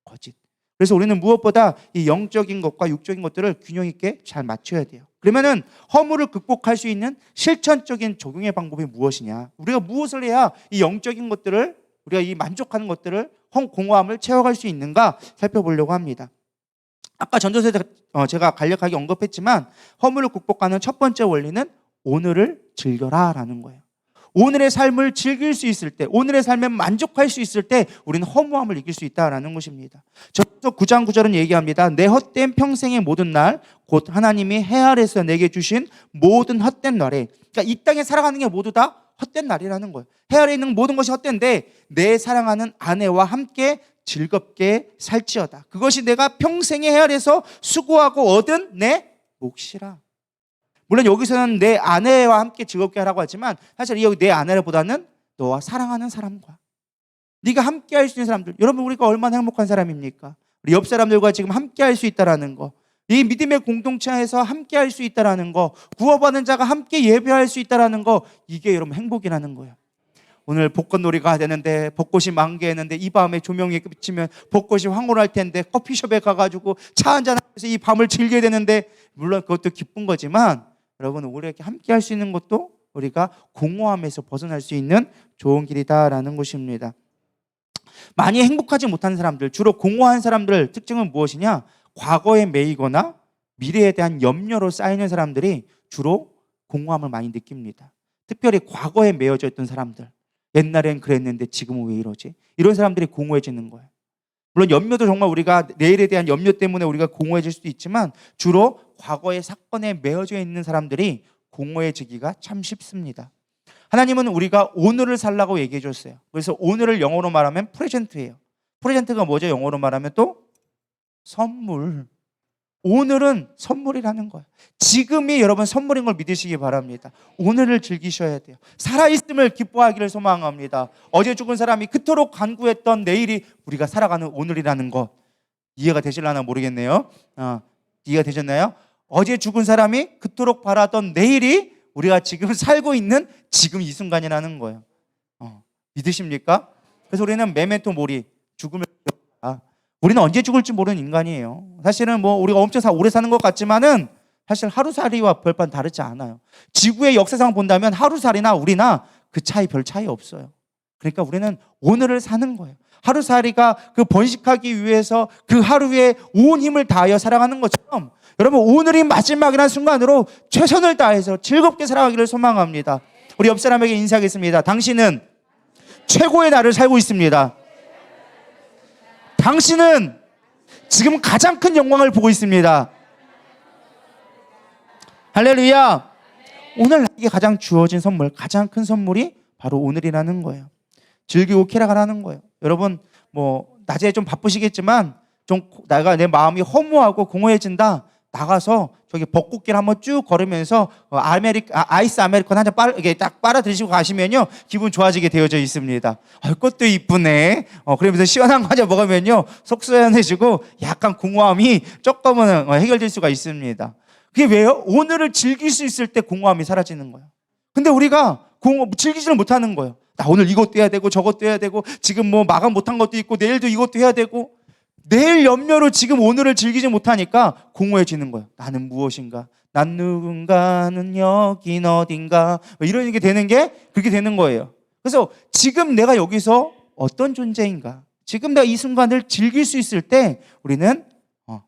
거짓. 그래서 우리는 무엇보다 이 영적인 것과 육적인 것들을 균형 있게 잘 맞춰야 돼요. 그러면은 허물을 극복할 수 있는 실천적인 적용의 방법이 무엇이냐? 우리가 무엇을 해야 이 영적인 것들을, 우리가 이 만족하는 것들을, 공허함을 채워갈 수 있는가 살펴보려고 합니다. 아까 전도서에 제가 간략하게 언급했지만 허물을 극복하는 첫 번째 원리는 오늘을 즐겨라라는 거예요. 오늘의 삶을 즐길 수 있을 때, 오늘의 삶에 만족할 수 있을 때 우리는 허무함을 이길 수 있다라는 것입니다. 전도서 9장 9절은 얘기합니다. 내 헛된 평생의 모든 날 곧 하나님이 해 아래서 내게 주신 모든 헛된 날에, 그러니까 이 땅에 살아가는 게 모두 다 헛된 날이라는 거예요. 해 아래에 있는 모든 것이 헛된데 내 사랑하는 아내와 함께 즐겁게 살지어다. 그것이 내가 평생의 해 아래서 수고하고 얻은 내 몫이라. 물론 여기서는 내 아내와 함께 즐겁게 하라고 하지만 사실 여기 내 아내보다는 너와 사랑하는 사람과 네가 함께 할 수 있는 사람들. 여러분, 우리가 얼마나 행복한 사람입니까? 우리 옆 사람들과 지금 함께 할 수 있다는 거, 이 믿음의 공동체에서 함께 할 수 있다는 거, 구원받은 자가 함께 예배할 수 있다는 거, 이게 여러분 행복이라는 거예요. 오늘 벚꽃놀이가 되는데 벚꽃이 만개했는데 이 밤에 조명이 비치면 벚꽃이 황홀할 텐데 커피숍에 가가지고 차 한잔 하면서 이 밤을 즐겨야 되는데, 물론 그것도 기쁜 거지만 여러분, 우리가 함께 할 수 있는 것도 우리가 공허함에서 벗어날 수 있는 좋은 길이다라는 것입니다. 많이 행복하지 못한 사람들, 주로 공허한 사람들 특징은 무엇이냐? 과거에 매이거나 미래에 대한 염려로 쌓이는 사람들이 주로 공허함을 많이 느낍니다. 특별히 과거에 매여져 있던 사람들, 옛날엔 그랬는데 지금은 왜 이러지? 이런 사람들이 공허해지는 거예요. 물론 염려도 정말 우리가 내일에 대한 염려 때문에 우리가 공허해질 수도 있지만 주로 과거의 사건에 매여져 있는 사람들이 공허해지기가 참 쉽습니다. 하나님은 우리가 오늘을 살라고 얘기해 줬어요. 그래서 오늘을 영어로 말하면 프레젠트예요. 프레젠트가 뭐죠? 영어로 말하면 또 선물. 오늘은 선물이라는 거예요. 지금이 여러분 선물인 걸 믿으시기 바랍니다. 오늘을 즐기셔야 돼요. 살아있음을 기뻐하기를 소망합니다. 어제 죽은 사람이 그토록 간구했던 내일이 우리가 살아가는 오늘이라는 것, 이해가 되실려나 모르겠네요. 이해가 되셨나요? 어제 죽은 사람이 그토록 바라던 내일이 우리가 지금 살고 있는 지금 이 순간이라는 거예요. 믿으십니까? 그래서 우리는 메멘토 모리, 죽음을 기억하라. 우리는 언제 죽을지 모르는 인간이에요. 사실은 뭐 우리가 엄청 오래 사는 것 같지만은 사실 하루살이와 별반 다르지 않아요. 지구의 역사상 본다면 하루살이나 우리나 그 차이 별 차이 없어요. 그러니까 우리는 오늘을 사는 거예요. 하루살이가 그 번식하기 위해서 그 하루에 온 힘을 다하여 살아가는 것처럼 여러분, 오늘이 마지막이라는 순간으로 최선을 다해서 즐겁게 살아가기를 소망합니다. 우리 옆 사람에게 인사하겠습니다. 당신은 최고의 날을 살고 있습니다. 당신은 지금 가장 큰 영광을 보고 있습니다. 할렐루야. 오늘 나에게 가장 주어진 선물, 가장 큰 선물이 바로 오늘이라는 거예요. 즐기고 쾌락하라는 거예요. 여러분, 뭐 낮에 좀 바쁘시겠지만 좀 내가 내 마음이 허무하고 공허해진다, 나가서 저기 벚꽃길 한번 쭉 걸으면서 아이스 아메리카노 한 잔 이렇게 딱 빨아 드시고 가시면요, 기분 좋아지게 되어져 있습니다. 꽃도 이쁘네. 그러면서 시원한 거 한 잔 먹으면요, 속 시원해지고 약간 공허함이 조금은 해결될 수가 있습니다. 그게 왜요? 오늘을 즐길 수 있을 때 공허함이 사라지는 거예요. 근데 우리가 즐기지를 못하는 거예요. 나 오늘 이것도 해야 되고 저것도 해야 되고 지금 뭐 마감 못한 것도 있고 내일도 이것도 해야 되고, 내일 염려로 지금 오늘을 즐기지 못하니까 공허해지는 거예요. 나는 무엇인가? 난 누군가는 여긴 어딘가? 이런 게 되는 게 그렇게 되는 거예요. 그래서 지금 내가 여기서 어떤 존재인가? 지금 내가 이 순간을 즐길 수 있을 때 우리는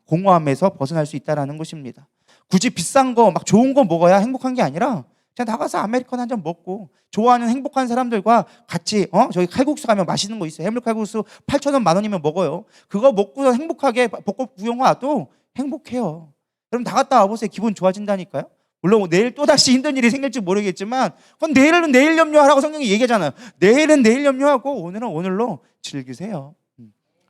공허함에서 벗어날 수 있다는 것입니다. 굳이 비싼 거, 막 좋은 거 먹어야 행복한 게 아니라 그냥 나가서 아메리카노 한 잔 먹고 좋아하는 행복한 사람들과 같이 저기 칼국수 가면 맛있는 거 있어요. 해물 칼국수 8,000원, 10,000원이면 먹어요. 그거 먹고서 행복하게 벚꽃 구경 와도 행복해요. 그럼 나갔다 와보세요. 기분 좋아진다니까요. 물론 내일 또다시 힘든 일이 생길지 모르겠지만 그건 내일은 내일 염려하라고 성경이 얘기하잖아요. 내일은 내일 염려하고 오늘은 오늘로 즐기세요.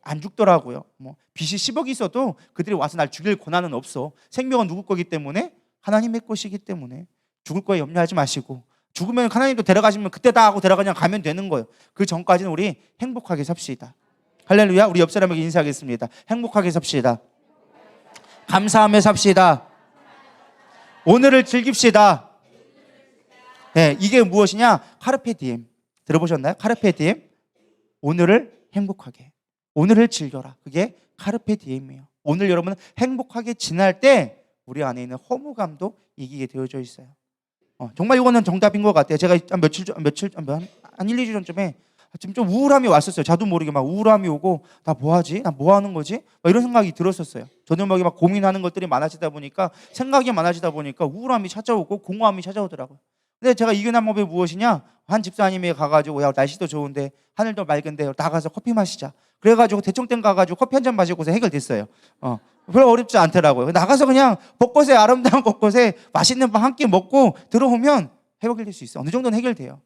안 죽더라고요. 뭐 빚이 10억이 있어도 그들이 와서 날 죽일 권한은 없어. 생명은 누구 거기 때문에? 하나님의 것이기 때문에 죽을 거에 염려하지 마시고, 죽으면 하나님도 데려가시면 그때다 하고 데려가냥 가면 되는 거예요. 그 전까지는 우리 행복하게 삽시다. 할렐루야. 우리 옆 사람에게 인사하겠습니다. 행복하게 삽시다. 감사하며 삽시다. 오늘을 즐깁시다. 네, 이게 무엇이냐? 카르페 디엠. 들어보셨나요? 카르페 디엠. 오늘을 행복하게, 오늘을 즐겨라. 그게 카르페 디엠이에요. 오늘 여러분은 행복하게 지날 때 우리 안에 있는 허무감도 이기게 되어져 있어요. 정말 이거는 정답인 것 같아요. 제가 한 한 1, 2주 전쯤에 지금 좀 우울함이 왔었어요. 저도 모르게 막 우울함이 오고 나 뭐하지? 나 뭐 하는 거지? 막 이런 생각이 들었었어요. 저도 막 고민하는 것들이 많아지다 보니까 생각이 많아지다 보니까 우울함이 찾아오고 공허함이 찾아오더라고요. 근데 제가 이겨낸 방법이 무엇이냐? 한 집사님이 가가지고 야 날씨도 좋은데 하늘도 맑은데 나가서 커피 마시자. 그래가지고 대청댐 가가지고 커피 한 잔 마시고서 해결됐어요. 별로 어렵지 않더라고요. 나가서 그냥 벚꽃에 아름다운 벚꽃에 맛있는 밥 한 끼 먹고 들어오면 해결될 수 있어. 어느 정도는 해결돼요.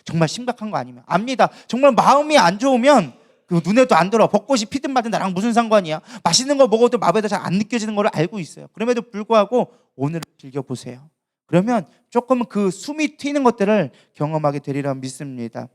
정말 심각한 거 아니면 압니다. 정말 마음이 안 좋으면 그 눈에도 안 들어. 벚꽃이 피든 말든 나랑 무슨 상관이야. 맛있는 거 먹어도 마음에도 잘 안 느껴지는 걸 알고 있어요. 그럼에도 불구하고 오늘을 즐겨보세요. 그러면 조금 그 숨이 튀는 것들을 경험하게 되리라 믿습니다.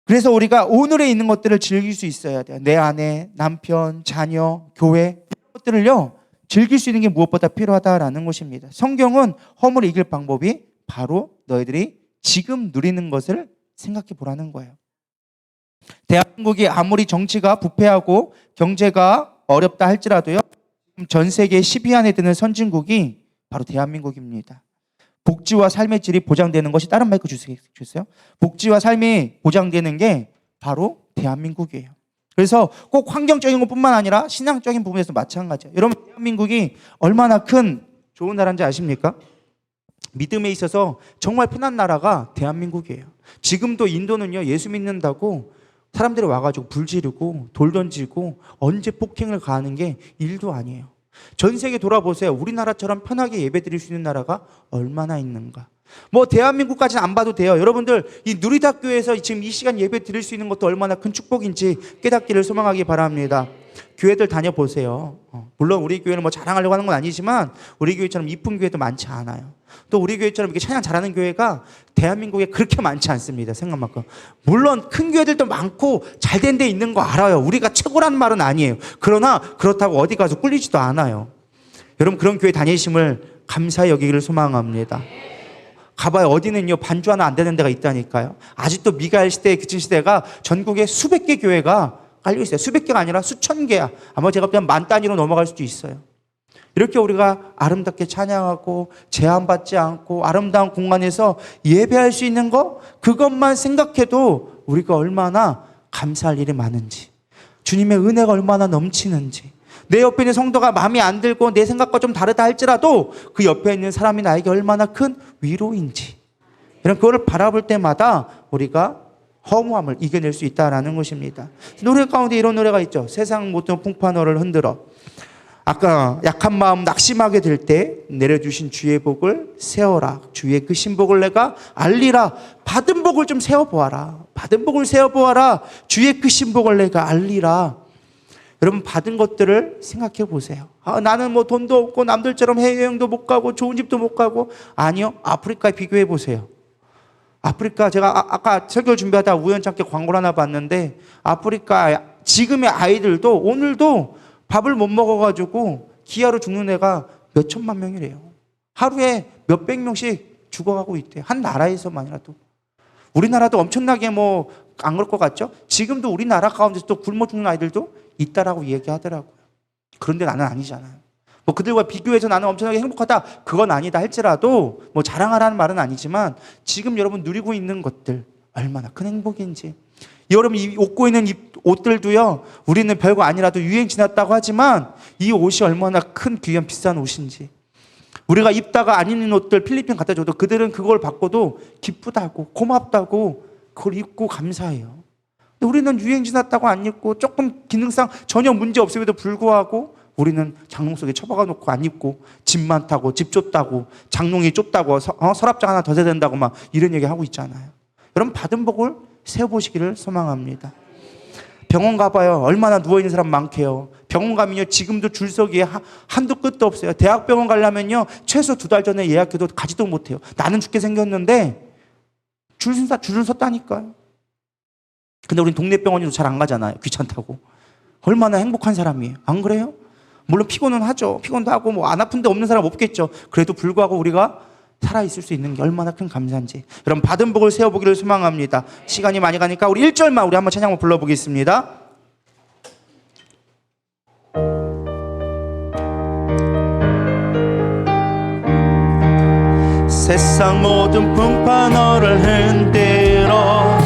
그래서 우리가 오늘에 있는 것들을 즐길 수 있어야 돼요. 내 아내, 남편, 자녀, 교회 이런 것들을요 즐길 수 있는 게 무엇보다 필요하다라는 것입니다. 성경은 허물을 이길 방법이 바로 너희들이 지금 누리는 것을 생각해 보라는 거예요. 대한민국이 아무리 정치가 부패하고 경제가 어렵다 할지라도요 전 세계 10위 안에 드는 선진국이 바로 대한민국입니다. 복지와 삶의 질이 보장되는 것이 다른 마이크 주세요. 복지와 삶이 보장되는 게 바로 대한민국이에요. 그래서 꼭 환경적인 것뿐만 아니라 신앙적인 부분에서 마찬가지예요. 여러분 대한민국이 얼마나 큰 좋은 나라인지 아십니까? 믿음에 있어서 정말 편한 나라가 대한민국이에요. 지금도 인도는요 예수 믿는다고 사람들이 와가지고 불 지르고 돌 던지고 언제 폭행을 가하는 게 일도 아니에요. 전 세계 돌아보세요. 우리나라처럼 편하게 예배드릴 수 있는 나라가 얼마나 있는가. 뭐 대한민국까지는 안 봐도 돼요. 여러분들 이 누리다교회에서 지금 이 시간 예배 드릴 수 있는 것도 얼마나 큰 축복인지 깨닫기를 소망하기 바랍니다. 교회들 다녀보세요. 물론 우리 교회는 뭐 자랑하려고 하는 건 아니지만 우리 교회처럼 이쁜 교회도 많지 않아요. 또 우리 교회처럼 이렇게 찬양 잘하는 교회가 대한민국에 그렇게 많지 않습니다. 생각만큼. 물론 큰 교회들도 많고 잘된 데 있는 거 알아요. 우리가 최고라는 말은 아니에요. 그러나 그렇다고 어디 가서 꿀리지도 않아요. 여러분 그런 교회 다니심을 감사히 여기기를 소망합니다. 가봐요. 어디는요 반주 하나 안 되는 데가 있다니까요. 아직도 미가엘 시대, 그친 시대가 전국에 수백 개 교회가 깔려 있어요. 수백 개가 아니라 수천 개야. 아마 제가 그냥 만 단위로 넘어갈 수도 있어요. 이렇게 우리가 아름답게 찬양하고 제한받지 않고 아름다운 공간에서 예배할 수 있는 거 그것만 생각해도 우리가 얼마나 감사할 일이 많은지, 주님의 은혜가 얼마나 넘치는지, 내 옆에 있는 성도가 마음에 안 들고 내 생각과 좀 다르다 할지라도 그 옆에 있는 사람이 나에게 얼마나 큰 위로인지, 이런 그거를 바라볼 때마다 우리가 허무함을 이겨낼 수 있다는 것입니다. 노래 가운데 이런 노래가 있죠. 세상 모든 풍파너를 흔들어. 아까 약한 마음 낙심하게 될 때 내려주신 주의 복을 세워라. 주의 그 신복을 내가 알리라. 받은 복을 좀 세워보아라. 받은 복을 세워보아라. 주의 그 신복을 내가 알리라. 여러분 받은 것들을 생각해 보세요. 나는 뭐 돈도 없고 남들처럼 해외여행도 못 가고 좋은 집도 못 가고. 아니요. 아프리카에 비교해 보세요. 아프리카 제가 아까 설교 준비하다 우연찮게 광고를 하나 봤는데 아프리카 지금의 아이들도 오늘도 밥을 못 먹어가지고 기아로 죽는 애가 몇 천만 명이래요. 하루에 몇백 명씩 죽어가고 있대요. 한 나라에서만이라도. 우리나라도 엄청나게 뭐 안 그럴 것 같죠? 지금도 우리나라 가운데서 또 굶어 죽는 아이들도 있다라고 얘기하더라고요. 그런데 나는 아니잖아요. 뭐 그들과 비교해서 나는 엄청나게 행복하다 그건 아니다 할지라도 뭐 자랑하라는 말은 아니지만 지금 여러분 누리고 있는 것들 얼마나 큰 행복인지, 여러분 입고 있는 옷들도요 우리는 별거 아니라도 유행 지났다고 하지만 이 옷이 얼마나 큰 귀한 비싼 옷인지, 우리가 입다가 안 입는 옷들 필리핀 갖다 줘도 그들은 그걸 받고도 기쁘다고 고맙다고 그걸 입고 감사해요. 근데 우리는 유행 지났다고 안 입고 조금 기능상 전혀 문제 없음에도 불구하고 우리는 장롱 속에 처박아 놓고 안 입고 집 많다고 집 좁다고 장롱이 좁다고 서랍장 하나 더 세야 된다고 막 이런 얘기 하고 있잖아요. 여러분 받은 복을 세워보시기를 소망합니다. 병원 가봐요. 얼마나 누워있는 사람 많게요. 병원 가면요 지금도 줄서기에 한도 끝도 없어요. 대학병원 가려면요 최소 2달 전에 예약해도 가지도 못해요. 나는 죽게 생겼는데 줄을 섰다니까요. 근데 우린 동네 병원에도 잘 안 가잖아요. 귀찮다고. 얼마나 행복한 사람이에요. 안 그래요? 물론 피곤은 하죠. 피곤도 하고 뭐 안 아픈데 없는 사람 없겠죠. 그래도 불구하고 우리가 살아있을 수 있는 게 얼마나 큰 감사인지. 여러분 받은 복을 세워보기를 소망합니다. 시간이 많이 가니까 우리 1절만 우리 한번 찬양 한번 불러보겠습니다. 세상 모든 풍파 너를 흔들어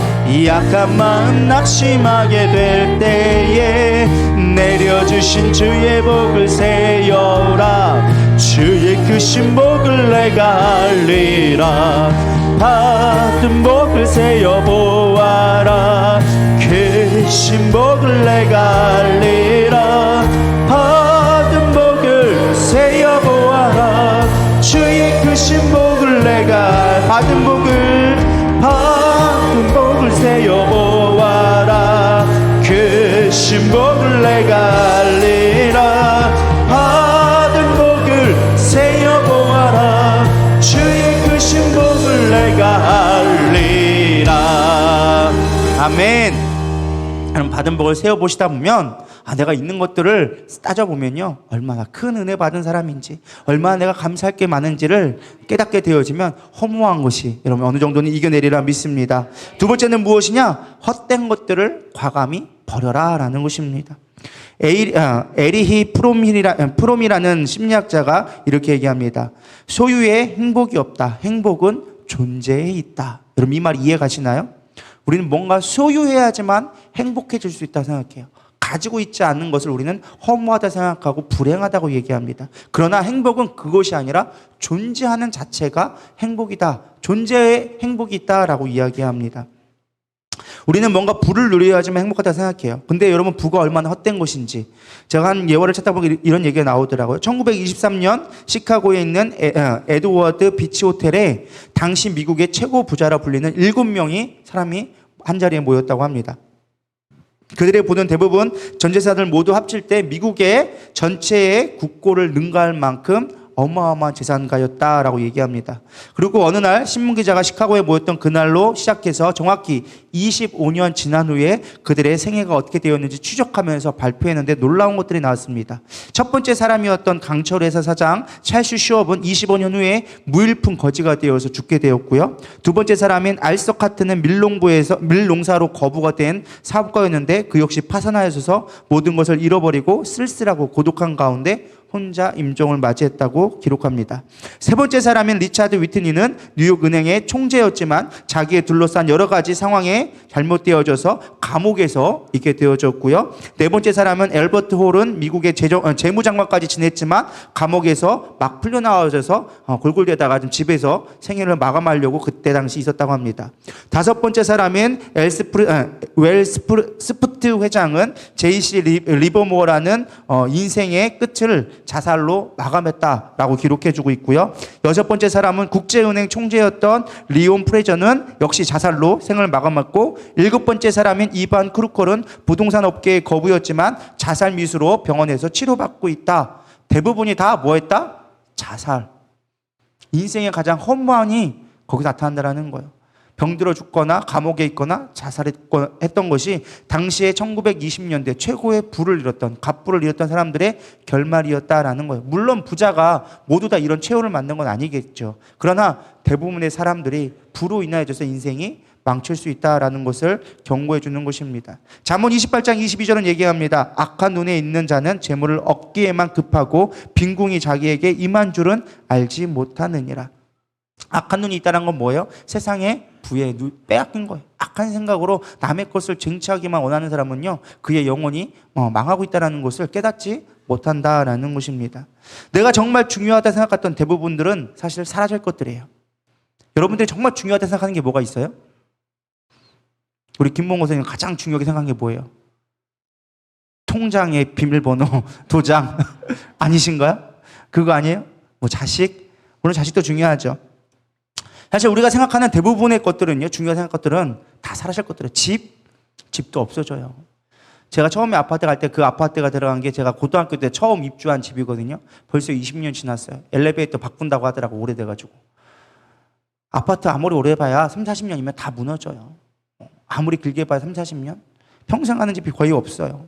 약한 마음 낙심하게 될 때에 내려주신 주의 복을 세어라. 주의 크신 복을 내가 알리라. 받은 복을 세어 보아라. 크신 복을 내가 알리라. 받은 복을 세어 보아라. 주의 크신 복을 내가 받은 복을 세어 보아라. 크신 복을 내가 알리라. 받은 복을 세어 보아라. 주의 크신 복을 내가 알리라. 아멘. 여러분, 받은 복을 세어 보시다 보면 내가 있는 것들을 따져보면요, 얼마나 큰 은혜 받은 사람인지, 얼마나 내가 감사할 게 많은지를 깨닫게 되어지면 허무한 것이 여러분 어느 정도는 이겨내리라 믿습니다. 두 번째는 무엇이냐? 헛된 것들을 과감히 버려라 라는 것입니다. 에리히 프롬이라는 심리학자가 이렇게 얘기합니다. 소유에 행복이 없다. 행복은 존재에 있다. 여러분, 이 말 이해 가시나요? 우리는 뭔가 소유해야지만 행복해질 수 있다고 생각해요. 가지고 있지 않는 것을 우리는 허무하다 생각하고 불행하다고 얘기합니다. 그러나 행복은 그것이 아니라 존재하는 자체가 행복이다. 존재에 행복이 있다라고 이야기합니다. 우리는 뭔가 부를 누려야지만 행복하다 생각해요. 근데 여러분, 부가 얼마나 헛된 것인지 제가 한 예화를 찾다 보면 이런 얘기가 나오더라고요. 1923년 시카고에 있는 에드워드 비치 호텔에 당시 미국의 최고 부자라 불리는 7명이 사람이 한자리에 모였다고 합니다. 그들의 부는 대부분 전 재산을 모두 합칠 때 미국의 전체의 국고를 능가할 만큼 어마어마한 재산가였다라고 얘기합니다. 그리고 어느 날 신문기자가 시카고에 모였던 그날로 시작해서 정확히 25년 지난 후에 그들의 생애가 어떻게 되었는지 추적하면서 발표했는데 놀라운 것들이 나왔습니다. 첫 번째 사람이었던 강철 회사 사장 찰스 슈업은 25년 후에 무일푼 거지가 되어서 죽게 되었고요. 두 번째 사람인 알석 하트는 밀농사로 거부가 된 사업가였는데 그 역시 파산하여서 모든 것을 잃어버리고 쓸쓸하고 고독한 가운데 혼자 임종을 맞이했다고 기록합니다. 세 번째 사람인 리차드 위트니는 뉴욕 은행의 총재였지만 자기에 둘러싼 여러 가지 상황에 잘못되어져서 감옥에서 있게 되어졌고요. 네 번째 사람은 엘버트 홀은 미국의 재무장관까지 지냈지만 감옥에서 막 풀려나와져서 골골대다가 집에서 생애를 마감하려고 그때 당시 있었다고 합니다. 다섯 번째 사람인 웰스프트 회장은 제이씨 리버모어라는 인생의 끝을 자살로 마감했다라고 기록해주고 있고요. 여섯 번째 사람은 국제은행 총재였던 리온 프레저는 역시 자살로 생을 마감했고, 일곱 번째 사람인 이반 크루컬은 부동산 업계의 거부였지만 자살 미수로 병원에서 치료받고 있다. 대부분이 다 뭐했다? 자살. 인생의 가장 허무함이 거기서 나타난다는 거예요. 병들어 죽거나 감옥에 있거나 자살했던 것이 당시에 1920년대 최고의 갑부를 잃었던 사람들의 결말이었다라는 거예요. 물론 부자가 모두 다 이런 최후를 맞는 건 아니겠죠. 그러나 대부분의 사람들이 부로 인하여져서 인생이 망칠 수 있다라는 것을 경고해 주는 것입니다. 잠언 28장 22절은 얘기합니다. 악한 눈에 있는 자는 재물을 얻기에만 급하고 빈궁이 자기에게 임한 줄은 알지 못하느니라. 악한 눈이 있다는 건 뭐예요? 세상에 부에 빼앗긴 거예요. 악한 생각으로 남의 것을 쟁취하기만 원하는 사람은요, 그의 영혼이 망하고 있다는 것을 깨닫지 못한다라는 것입니다. 내가 정말 중요하다 생각했던 대부분들은 사실 사라질 것들이에요. 여러분들이 정말 중요하다 생각하는 게 뭐가 있어요? 우리 김봉호 선생님 가장 중요하게 생각한 게 뭐예요? 통장의 비밀번호, 도장 아니신가요? 그거 아니에요? 뭐 자식? 물론 자식도 중요하죠. 사실 우리가 생각하는 대부분의 것들은요, 중요한 생각 것들은 다 사라질 것들이에요. 집도 없어져요. 제가 처음에 아파트 갈 때 그 아파트가 들어간 게 제가 고등학교 때 처음 입주한 집이거든요. 벌써 20년 지났어요. 엘리베이터 바꾼다고 하더라고, 오래돼가지고. 아파트 아무리 오래 봐야 3, 40년이면 다 무너져요. 아무리 길게 봐야 3, 40년? 평생 가는 집이 거의 없어요.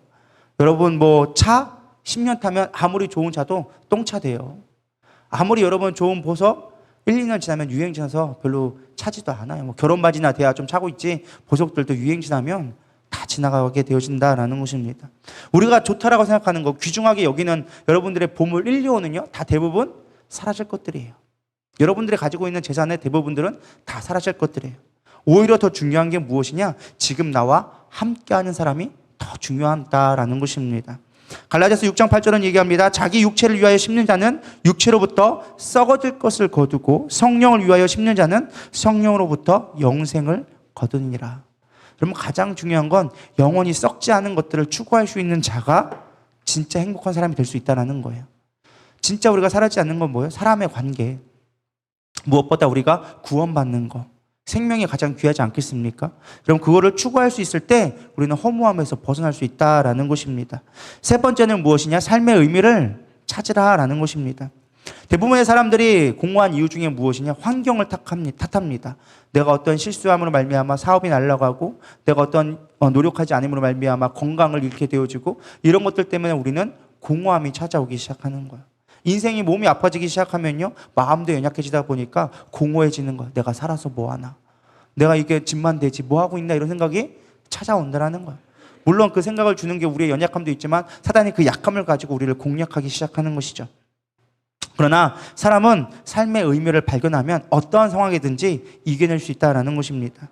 여러분, 뭐 차 10년 타면 아무리 좋은 차도 똥차 돼요. 아무리 여러분 좋은 보석 1, 2년 지나면 유행 지나서 별로 차지도 않아요. 뭐 결혼 바지나 돼야 좀 차고 있지, 보석들도 유행 지나면 다 지나가게 되어진다라는 것입니다. 우리가 좋다라고 생각하는 거, 귀중하게 여기는 여러분들의 보물 1, 2호는요, 다 대부분 사라질 것들이에요. 여러분들이 가지고 있는 재산의 대부분들은 다 사라질 것들이에요. 오히려 더 중요한 게 무엇이냐? 지금 나와 함께하는 사람이 더 중요하다라는 것입니다. 갈라디아서 6장 8절은 얘기합니다. 자기 육체를 위하여 심는 자는 육체로부터 썩어질 것을 거두고 성령을 위하여 심는 자는 성령으로부터 영생을 거두니라. 그러면 가장 중요한 건 영원히 썩지 않은 것들을 추구할 수 있는 자가 진짜 행복한 사람이 될 수 있다는 거예요. 진짜 우리가 살아지 않는 건 뭐예요? 사람의 관계. 무엇보다 우리가 구원받는 거. 생명이 가장 귀하지 않겠습니까? 그럼 그거를 추구할 수 있을 때 우리는 허무함에서 벗어날 수 있다라는 것입니다. 세 번째는 무엇이냐? 삶의 의미를 찾으라라는 것입니다. 대부분의 사람들이 공허한 이유 중에 무엇이냐? 환경을 탓합니다. 내가 어떤 실수함으로 말미암아 사업이 날아가고 내가 어떤 노력하지 않음으로 말미암아 건강을 잃게 되어지고 이런 것들 때문에 우리는 공허함이 찾아오기 시작하는 거예요. 인생이 몸이 아파지기 시작하면요, 마음도 연약해지다 보니까 공허해지는 거예요. 내가 살아서 뭐하나? 내가 이게 집만 되지 뭐하고 있나? 이런 생각이 찾아온다라는 거예요. 물론 그 생각을 주는 게 우리의 연약함도 있지만 사단이 그 약함을 가지고 우리를 공략하기 시작하는 것이죠. 그러나 사람은 삶의 의미를 발견하면 어떠한 상황이든지 이겨낼 수 있다는 것입니다.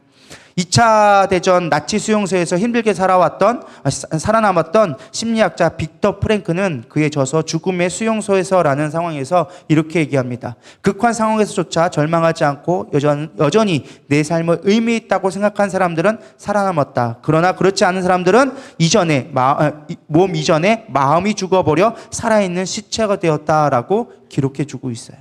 2차 대전 나치 수용소에서 힘들게 살아남았던 심리학자 빅터 프랭크는 그에 져서 죽음의 수용소에서라는 상황에서 이렇게 얘기합니다. 극한 상황에서조차 절망하지 않고 여전히 내 삶의 의미 있다고 생각한 사람들은 살아남았다. 그러나 그렇지 않은 사람들은 몸 이전에 마음이 죽어버려 살아있는 시체가 되었다라고 기록해주고 있어요.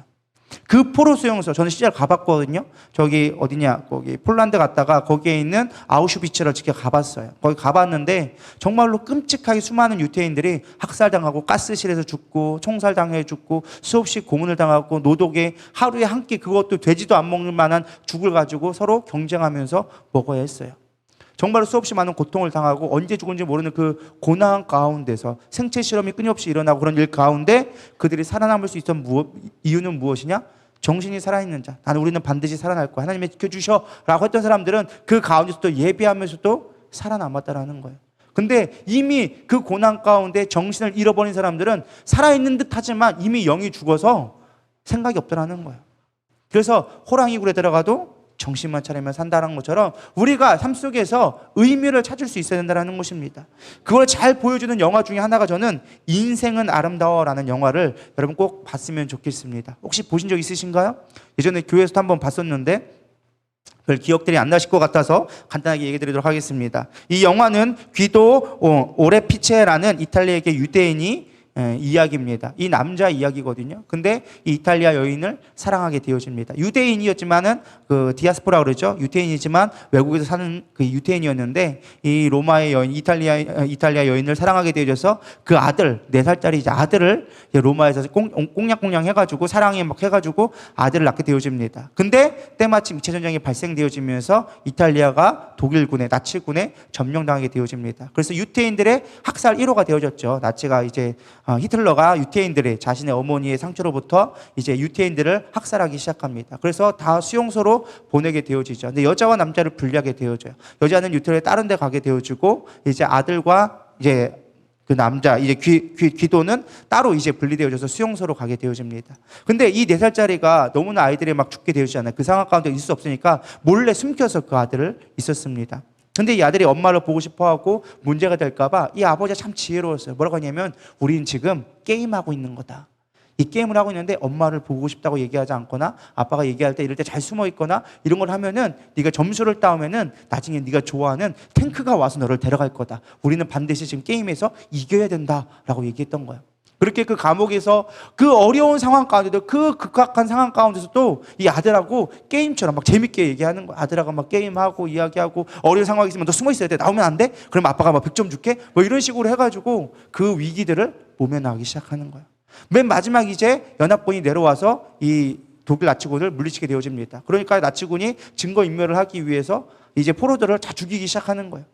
그 포로 수용소, 저는 실제로 가봤거든요. 저기 어디냐, 거기 폴란드 갔다가 거기에 있는 아우슈비츠를 직접 가봤어요. 거기 가봤는데 정말로 끔찍하게 수많은 유태인들이 학살당하고 가스실에서 죽고 총살당해 죽고 수없이 고문을 당하고 노독에 하루에 한 끼 그것도 되지도 안 먹는 만한 죽을 가지고 서로 경쟁하면서 먹어야 했어요. 정말로 수없이 많은 고통을 당하고 언제 죽은지 모르는 그 고난 가운데서 생체 실험이 끊임없이 일어나고 그런 일 가운데 그들이 살아남을 수 있었던 이유는 무엇이냐? 정신이 살아있는 자. 우리는 반드시 살아날 거야. 하나님이 지켜주셔 라고 했던 사람들은 그 가운데서도 예배하면서도 살아남았다라는 거예요. 근데 이미 그 고난 가운데 정신을 잃어버린 사람들은 살아있는 듯 하지만 이미 영이 죽어서 생각이 없다라는 거예요. 그래서 호랑이 굴에 들어가도 정신만 차리면 산다는 것처럼 우리가 삶 속에서 의미를 찾을 수 있어야 된다는 것입니다. 그걸 잘 보여주는 영화 중에 하나가 저는 인생은 아름다워라는 영화를 여러분 꼭 봤으면 좋겠습니다. 혹시 보신 적 있으신가요? 예전에 교회에서도 한번 봤었는데 별 기억들이 안 나실 것 같아서 간단하게 얘기 드리도록 하겠습니다. 이 영화는 귀도 오레피체라는 이탈리아계 유대인이 이야기입니다. 이 남자 이야기거든요. 근데 이 이탈리아 여인을 사랑하게 되어집니다. 유대인이었지만은 그 디아스포라 그러죠. 유태인이지만 외국에서 사는 그 유태인이었는데 이 로마의 여인, 이탈리아 여인을 사랑하게 되어져서 그 아들, 4살짜리 이제 아들을 로마에서 꽁냥꽁냥 해가지고 사랑에 막 해가지고 아들을 낳게 되어집니다. 근데 때마침 2차 전쟁이 발생되어지면서 이탈리아가 독일군의 나치군에 점령당하게 되어집니다. 그래서 유태인들의 학살 1호가 되어졌죠. 나치가 이제 히틀러가 유태인들의 자신의 어머니의 상처로부터 이제 유태인들을 학살하기 시작합니다. 그래서 다 수용소로 보내게 되어지죠. 근데 여자와 남자를 분리하게 되어져요. 여자는 유태인에 다른 데 가게 되어지고 이제 아들과 이제 그 남자 이제 귀도는 따로 이제 분리되어져서 수용소로 가게 되어집니다. 근데 이 4살짜리가 너무나 아이들이 막 죽게 되어지잖아요. 그 상황 가운데 있을 수 없으니까 몰래 숨겨서 그 아들을 있었습니다. 근데 이 아들이 엄마를 보고 싶어하고 문제가 될까봐 이 아버지가 참 지혜로웠어요. 뭐라고 하냐면 우린 지금 게임하고 있는 거다. 이 게임을 하고 있는데 엄마를 보고 싶다고 얘기하지 않거나 아빠가 얘기할 때 이럴 때 잘 숨어 있거나 이런 걸 하면은 네가 점수를 따오면은 나중에 네가 좋아하는 탱크가 와서 너를 데려갈 거다. 우리는 반드시 지금 게임에서 이겨야 된다라고 얘기했던 거예요. 그렇게 그 감옥에서 그 어려운 상황 가운데도 그 극악한 상황 가운데서도 이 아들하고 게임처럼 막 재밌게 얘기하는 거야. 아들하고 막 게임하고 이야기하고 어려운 상황이 있으면 너 숨어 있어야 돼. 나오면 안 돼? 그럼 아빠가 막 100점 줄게. 뭐 이런 식으로 해가지고 그 위기들을 모면하기 시작하는 거야. 맨 마지막 이제 연합군이 내려와서 이 독일 나치군을 물리치게 되어집니다. 그러니까 나치군이 증거인멸을 하기 위해서 이제 포로들을 다 죽이기 시작하는 거예요.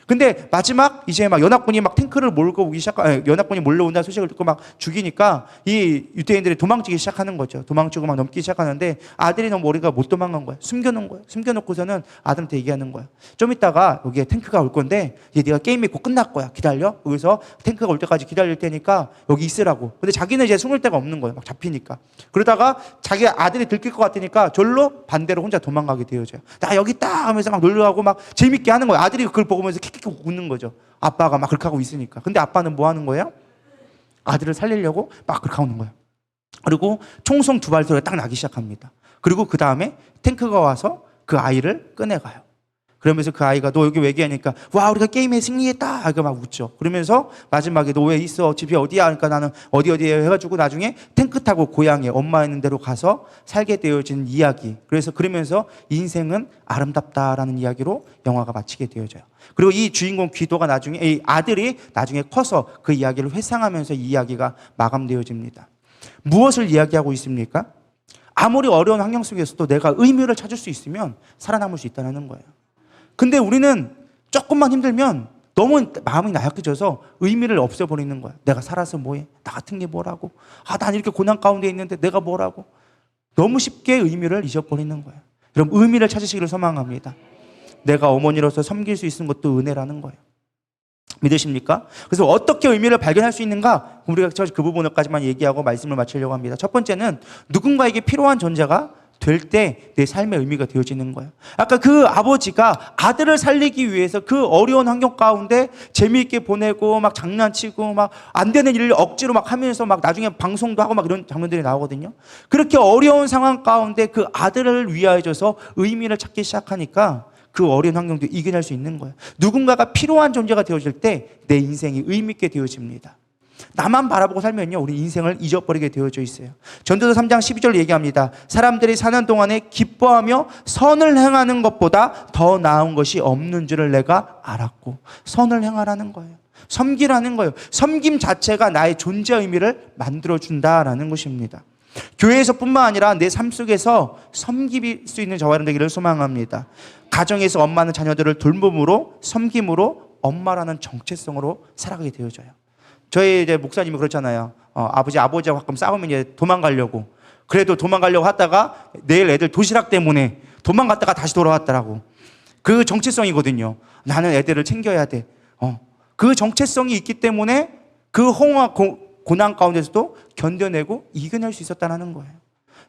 근데 마지막 이제 막 연합군이 막 탱크를 몰고 오기 연합군이 몰려온다는 소식을 듣고 막 죽이니까 이 유대인들이 도망치기 시작하는 거죠. 도망치고 막 넘기 시작하는데 아들이 너무 머리가 못 도망간 거야. 숨겨놓은 거야. 숨겨놓고서는 아들한테 얘기하는 거야. 좀 이따가 여기에 탱크가 올 건데 이제 네가 게임이 곧 끝날 거야. 기다려. 여기서 탱크가 올 때까지 기다릴 테니까 여기 있으라고. 근데 자기는 이제 숨을 데가 없는 거야. 막 잡히니까. 그러다가 자기 아들이 들킬 것 같으니까 절로 반대로 혼자 도망가게 되어져요. 나 여기 있다 하면서 막 놀러가고 막 재밌게 하는 거야. 아들이 그걸 보면서 킥킥 웃는 거죠. 아빠가 막 그렇게 하고 있으니까. 근데 아빠는 뭐 하는 거예요? 아들을 살리려고 막 그렇게 하는 거예요. 그리고 총성 두 발 소리가 딱 나기 시작합니다. 그리고 그 다음에 탱크가 와서 그 아이를 꺼내가요. 그러면서 그 아이가 너 여기 왜 얘기하니까 와 우리가 게임에 승리했다 하고 막 웃죠. 그러면서 마지막에 너 왜 있어? 집이 어디야? 그러니까 나는 어디에 해가지고 나중에 탱크 타고 고향에 엄마 있는 데로 가서 살게 되어진 이야기. 그래서 그러면서 인생은 아름답다라는 이야기로 영화가 마치게 되어져요. 그리고 이 주인공 귀도가 나중에 이 아들이 나중에 커서 그 이야기를 회상하면서 이 이야기가 마감되어집니다. 무엇을 이야기하고 있습니까? 아무리 어려운 환경 속에서도 내가 의미를 찾을 수 있으면 살아남을 수 있다는 거예요. 근데 우리는 조금만 힘들면 너무 마음이 나약해져서 의미를 없애버리는 거야. 내가 살아서 뭐해? 나 같은 게 뭐라고? 난 이렇게 고난 가운데 있는데 내가 뭐라고? 너무 쉽게 의미를 잊어버리는 거야. 여러분 의미를 찾으시기를 소망합니다. 내가 어머니로서 섬길 수 있는 것도 은혜라는 거예요. 믿으십니까? 그래서 어떻게 의미를 발견할 수 있는가? 우리가 그 부분까지만 얘기하고 말씀을 마치려고 합니다. 첫 번째는 누군가에게 필요한 존재가 될 때 내 삶의 의미가 되어지는 거예요. 아까 그 아버지가 아들을 살리기 위해서 그 어려운 환경 가운데 재미있게 보내고 막 장난치고 막 안 되는 일을 억지로 막 하면서 막 나중에 방송도 하고 막 이런 장면들이 나오거든요. 그렇게 어려운 상황 가운데 그 아들을 위하여져서 의미를 찾기 시작하니까 그 어려운 환경도 이겨낼 수 있는 거예요. 누군가가 필요한 존재가 되어질 때 내 인생이 의미 있게 되어집니다. 나만 바라보고 살면요 우리 인생을 잊어버리게 되어져 있어요. 전도서 3장 12절 얘기합니다. 사람들이 사는 동안에 기뻐하며 선을 행하는 것보다 더 나은 것이 없는 줄을 내가 알았고. 선을 행하라는 거예요. 섬기라는 거예요. 섬김 자체가 나의 존재 의미를 만들어준다라는 것입니다. 교회에서뿐만 아니라 내 삶 속에서 섬길 수 있는 저와 여러분 되기를 소망합니다. 가정에서 엄마는 자녀들을 돌봄으로 섬김으로 엄마라는 정체성으로 살아가게 되어져요. 저희 이제 목사님이 그렇잖아요. 아버지하고 가끔 싸우면 이제 도망가려고. 그래도 도망가려고 하다가 내일 애들 도시락 때문에 도망갔다가 다시 돌아왔더라고. 그 정체성이거든요. 나는 애들을 챙겨야 돼. 그 정체성이 있기 때문에 그 고난 가운데서도 견뎌내고 이겨낼 수 있었다는 거예요.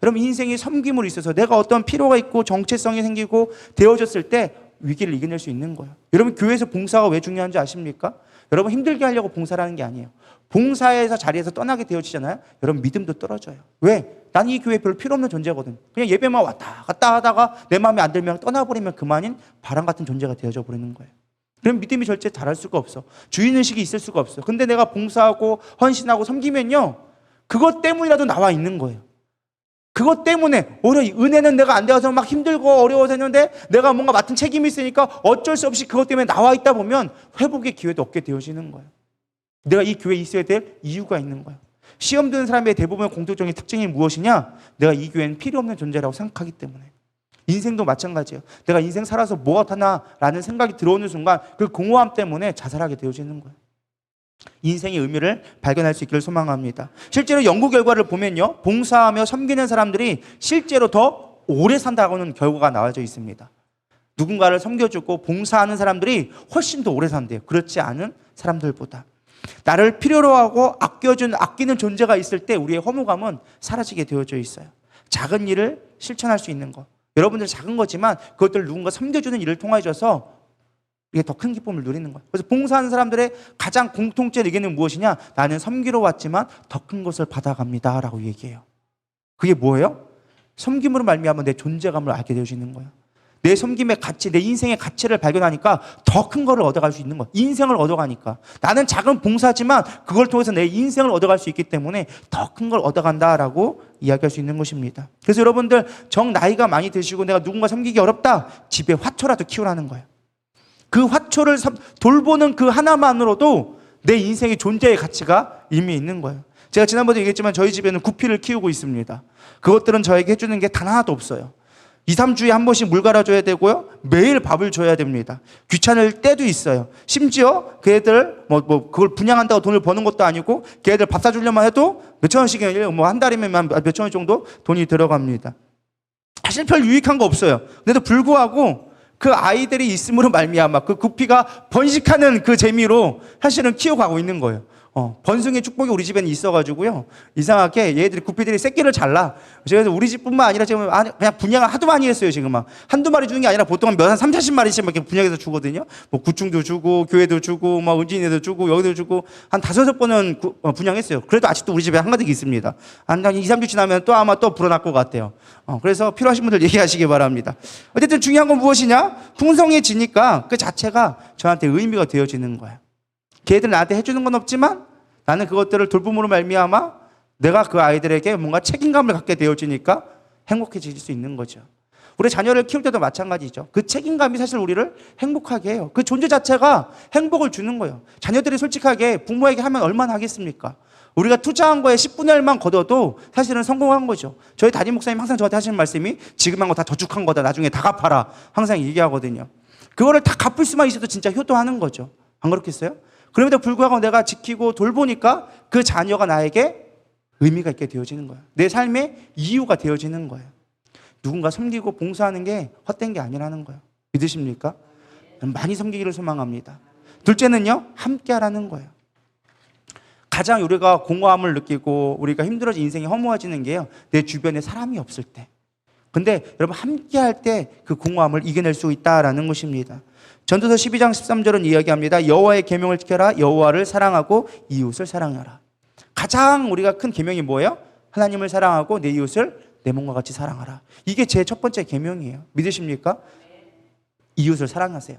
여러분 인생이 섬김으로 있어서 내가 어떤 필요가 있고 정체성이 생기고 되어졌을 때 위기를 이겨낼 수 있는 거예요. 여러분 교회에서 봉사가 왜 중요한지 아십니까? 여러분 힘들게 하려고 봉사라는 게 아니에요. 봉사에서 자리에서 떠나게 되어지잖아요. 여러분 믿음도 떨어져요. 왜? 난 이 교회 별로 필요 없는 존재거든. 그냥 예배만 왔다 갔다 하다가 내 마음에 안 들면 떠나버리면 그만인 바람 같은 존재가 되어져 버리는 거예요. 그럼 믿음이 절대 자랄 수가 없어. 주인의식이 있을 수가 없어. 근데 내가 봉사하고 헌신하고 섬기면요 그것 때문이라도 나와 있는 거예요. 그것 때문에 오히려 은혜는 내가 안 되어서 막 힘들고 어려워서 했는데 내가 뭔가 맡은 책임이 있으니까 어쩔 수 없이 그것 때문에 나와 있다 보면 회복의 기회도 없게 되어지는 거예요. 내가 이 교회에 있어야 될 이유가 있는 거예요. 시험 드는 사람의 대부분의 공통적인 특징이 무엇이냐? 내가 이 교회는 필요 없는 존재라고 생각하기 때문에. 인생도 마찬가지예요. 내가 인생 살아서 뭐가 하나라는 생각이 들어오는 순간 그 공허함 때문에 자살하게 되어지는 거예요. 인생의 의미를 발견할 수 있기를 소망합니다. 실제로 연구 결과를 보면요 봉사하며 섬기는 사람들이 실제로 더 오래 산다고는 결과가 나와져 있습니다. 누군가를 섬겨주고 봉사하는 사람들이 훨씬 더 오래 산대요. 그렇지 않은 사람들보다. 나를 필요로 하고 아끼는 존재가 있을 때 우리의 허무감은 사라지게 되어져 있어요. 작은 일을 실천할 수 있는 것, 여러분들 작은 거지만 그것들 누군가 섬겨주는 일을 통하여서 이게 더 큰 기쁨을 누리는 거예요. 그래서 봉사하는 사람들의 가장 공통적인 의견은 무엇이냐? 나는 섬기러 왔지만 더 큰 것을 받아갑니다 라고 얘기해요. 그게 뭐예요? 섬김으로 말미암아 내 존재감을 알게 되어지는 거예요. 내 섬김의 가치, 내 인생의 가치를 발견하니까 더 큰 거를 얻어갈 수 있는 거예요. 인생을 얻어가니까. 나는 작은 봉사지만 그걸 통해서 내 인생을 얻어갈 수 있기 때문에 더 큰 걸 얻어간다라고 이야기할 수 있는 것입니다. 그래서 여러분들 나이가 많이 드시고 내가 누군가 섬기기 어렵다. 집에 화초라도 키우라는 거예요. 그 화초를 돌보는 그 하나만으로도 내 인생의 존재의 가치가 이미 있는 거예요. 제가 지난번에 얘기했지만 저희 집에는 구피를 키우고 있습니다. 그것들은 저에게 해주는 게 단 하나도 없어요. 2, 3주에 한 번씩 물 갈아줘야 되고요. 매일 밥을 줘야 됩니다. 귀찮을 때도 있어요. 심지어 그 애들 그걸 분양한다고 돈을 버는 것도 아니고 그 애들 밥 사주려면 해도 몇천 원씩이에요. 한 달이면 몇천 원 정도 돈이 들어갑니다. 사실 별 유익한 거 없어요. 근데도 불구하고 그 아이들이 있음으로 말미암아 그 구피가 번식하는 그 재미로 사실은 키워가고 있는 거예요. 번성의 축복이 우리 집에는 있어가지고요. 이상하게 얘들이 구피들이 새끼를 잘라. 그래서 우리 집뿐만 아니라 지금 그냥 분양을 하도 많이 했어요. 지금 막 한두 마리 주는 게 아니라 보통 한 30-40마리씩 막 이렇게 분양해서 주거든요. 뭐 구충도 주고 교회도 주고 막 은진이도 주고 여기도 주고 한 5-6번은 분양했어요. 그래도 아직도 우리 집에 한가득 있습니다. 한 2, 3주 지나면 또 아마 또 불어날 것 같아요. 그래서 필요하신 분들 얘기하시기 바랍니다. 어쨌든 중요한 건 무엇이냐? 풍성해지니까 그 자체가 저한테 의미가 되어지는 거예요. 걔들 나한테 해주는 건 없지만 나는 그것들을 돌봄으로 말미암아 내가 그 아이들에게 뭔가 책임감을 갖게 되어지니까 행복해질 수 있는 거죠. 우리 자녀를 키울 때도 마찬가지죠. 그 책임감이 사실 우리를 행복하게 해요. 그 존재 자체가 행복을 주는 거예요. 자녀들이 솔직하게 부모에게 하면 얼마나 하겠습니까? 우리가 투자한 거에 10분의 1만 걷어도 사실은 성공한 거죠. 저희 담임 목사님 항상 저한테 하시는 말씀이 지금 한 거 다 저축한 거다. 나중에 다 갚아라. 항상 얘기하거든요. 그거를 다 갚을 수만 있어도 진짜 효도하는 거죠. 안 그렇겠어요? 그럼에도 불구하고 내가 지키고 돌보니까 그 자녀가 나에게 의미가 있게 되어지는 거예요. 내 삶의 이유가 되어지는 거예요. 누군가 섬기고 봉사하는 게 헛된 게 아니라는 거예요. 믿으십니까? 많이 섬기기를 소망합니다. 둘째는요, 함께 하라는 거예요. 가장 우리가 공허함을 느끼고 우리가 힘들어져 인생이 허무해지는 게요, 내 주변에 사람이 없을 때. 근데 여러분 함께 할 때 그 공허함을 이겨낼 수 있다라는 것입니다. 전도서 12장 13절은 이야기합니다. 여호와의 계명을 지켜라. 여호와를 사랑하고 이웃을 사랑하라. 가장 우리가 큰 계명이 뭐예요? 하나님을 사랑하고 내 이웃을 내 몸과 같이 사랑하라. 이게 제 첫 번째 계명이에요. 믿으십니까? 이웃을 사랑하세요.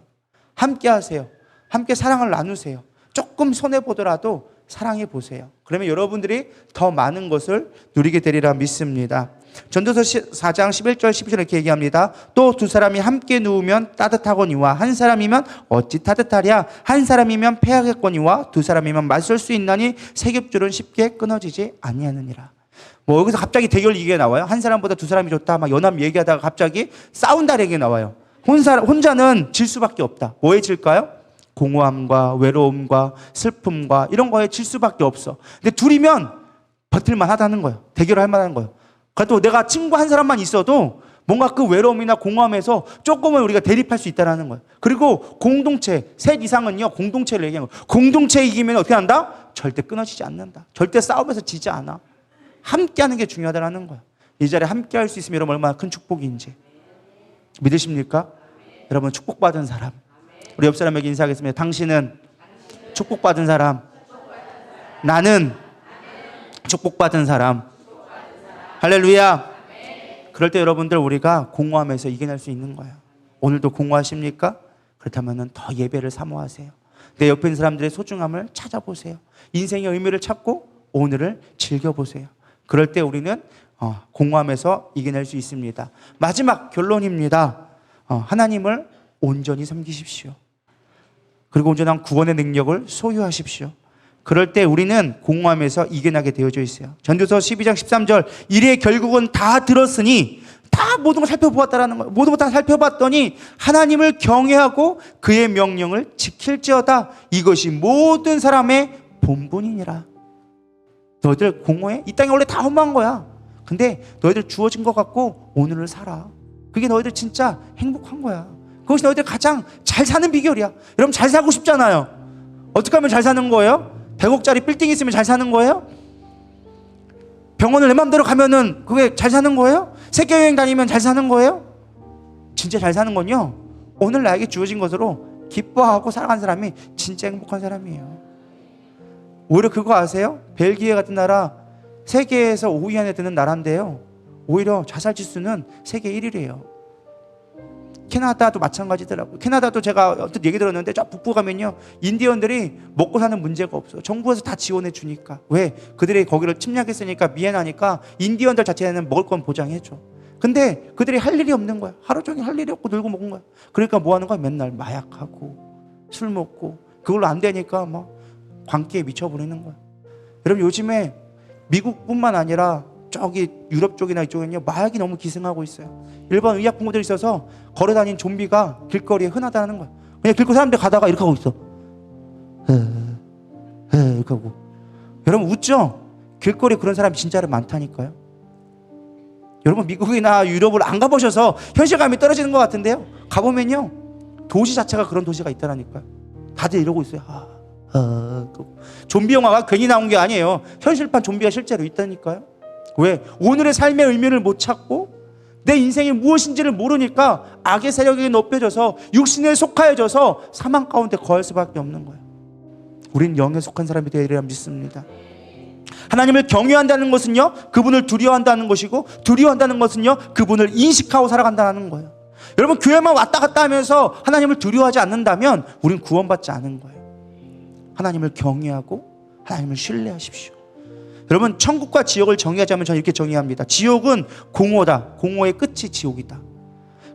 함께 하세요. 함께 사랑을 나누세요. 조금 손해보더라도 사랑해 보세요. 그러면 여러분들이 더 많은 것을 누리게 되리라 믿습니다. 전도서 4장 11절 12절 이렇게 얘기합니다. 또 두 사람이 함께 누우면 따뜻하거니와 한 사람이면 어찌 따뜻하랴. 한 사람이면 패하겠거니와 두 사람이면 맞설 수 있나니 세겹줄은 쉽게 끊어지지 아니하느니라. 뭐 여기서 갑자기 대결 얘기가 나와요. 한 사람보다 두 사람이 좋다 막 연합 얘기하다가 갑자기 싸운다 얘기가 나와요. 혼자는 질 수밖에 없다. 뭐에 질까요? 공허함과 외로움과 슬픔과 이런 거에 질 수밖에 없어. 근데 둘이면 버틸만 하다는 거예요. 대결할 만한 거예요. 그래도 내가 친구 한 사람만 있어도 뭔가 그 외로움이나 공허함에서 조금은 우리가 대립할 수 있다는 거예요. 그리고 공동체, 셋 이상은요, 공동체를 얘기하는 거예요. 공동체 이기면 어떻게 한다? 절대 끊어지지 않는다. 절대 싸움에서 지지 않아. 함께 하는 게 중요하다는 거예요. 이 자리에 함께 할 수 있으면 여러분 얼마나 큰 축복인지. 믿으십니까? 여러분 축복받은 사람. 우리 옆 사람에게 인사하겠습니다. 당신은 축복받은 사람. 나는 축복받은 사람. 할렐루야. 그럴 때 여러분들 우리가 공허함에서 이겨낼 수 있는 거예요. 오늘도 공허하십니까? 그렇다면 더 예배를 사모하세요. 내 옆에 있는 사람들의 소중함을 찾아보세요. 인생의 의미를 찾고 오늘을 즐겨보세요. 그럴 때 우리는 공허함에서 이겨낼 수 있습니다. 마지막 결론입니다. 하나님을 온전히 섬기십시오. 그리고 온전한 구원의 능력을 소유하십시오. 그럴 때 우리는 공허함에서 이겨나게 되어져 있어요. 전도서 12장 13절 이래 결국은 다 들었으니 다 모든 걸 살펴보았다라는 거예요. 모든 걸 다 살펴봤더니 하나님을 경외하고 그의 명령을 지킬지어다. 이것이 모든 사람의 본분이니라. 너희들 공허해? 이 땅이 원래 다 허무한 거야. 근데 너희들 주어진 것 같고 오늘을 살아. 그게 너희들 진짜 행복한 거야. 그것이 너희들 가장 잘 사는 비결이야. 여러분 잘 살고 싶잖아요. 어떻게 하면 잘 사는 거예요? 100억짜리 빌딩 있으면 잘 사는 거예요? 병원을 내 맘대로 가면은 그게 잘 사는 거예요? 세계여행 다니면 잘 사는 거예요? 진짜 잘 사는 건요, 오늘 나에게 주어진 것으로 기뻐하고 살아가는 사람이 진짜 행복한 사람이에요. 오히려 그거 아세요? 벨기에 같은 나라 세계에서 5위 안에 드는 나라인데요, 오히려 자살 지수는 세계 1위래요. 캐나다도 마찬가지더라고요. 캐나다도 제가 어떤 얘기 들었는데 저 북부 가면요, 인디언들이 먹고 사는 문제가 없어요. 정부에서 다 지원해 주니까. 왜? 그들이 거기를 침략했으니까 미해하니까 인디언들 자체는 먹을 건 보장해줘. 근데 그들이 할 일이 없는 거야. 하루 종일 할 일이 없고 놀고 먹은 거야. 그러니까 뭐 하는 거야? 맨날 마약하고 술 먹고, 그걸로 안 되니까 막 광기에 미쳐버리는 거야. 여러분 요즘에 미국뿐만 아니라 저기 유럽 쪽이나 이쪽은요 마약이 너무 기승하고 있어요. 일반 의약 부모들이 있어서 걸어다니는 좀비가 길거리에 흔하다는 거예요. 그냥 길거리 사람들 가다가 이렇게 하고 있어. 이렇게 하고. 여러분 웃죠? 길거리에 그런 사람이 진짜로 많다니까요. 여러분 미국이나 유럽을 안 가보셔서 현실감이 떨어지는 것 같은데요, 가보면요 도시 자체가 그런 도시가 있다라니까요. 다들 이러고 있어요. 좀비 영화가 괜히 나온 게 아니에요. 현실판 좀비가 실제로 있다니까요. 왜? 오늘의 삶의 의미를 못 찾고 내 인생이 무엇인지를 모르니까 악의 세력에게 높여져서 육신에 속하여져서 사망 가운데 거할 수밖에 없는 거예요. 우린 영에 속한 사람이 되리라 믿습니다. 하나님을 경외한다는 것은요 그분을 두려워한다는 것이고, 두려워한다는 것은요 그분을 인식하고 살아간다는 거예요. 여러분 교회만 왔다 갔다 하면서 하나님을 두려워하지 않는다면 우린 구원받지 않은 거예요. 하나님을 경외하고 하나님을 신뢰하십시오. 여러분 천국과 지옥을 정의하자면 저는 이렇게 정의합니다. 지옥은 공허다. 공허의 끝이 지옥이다.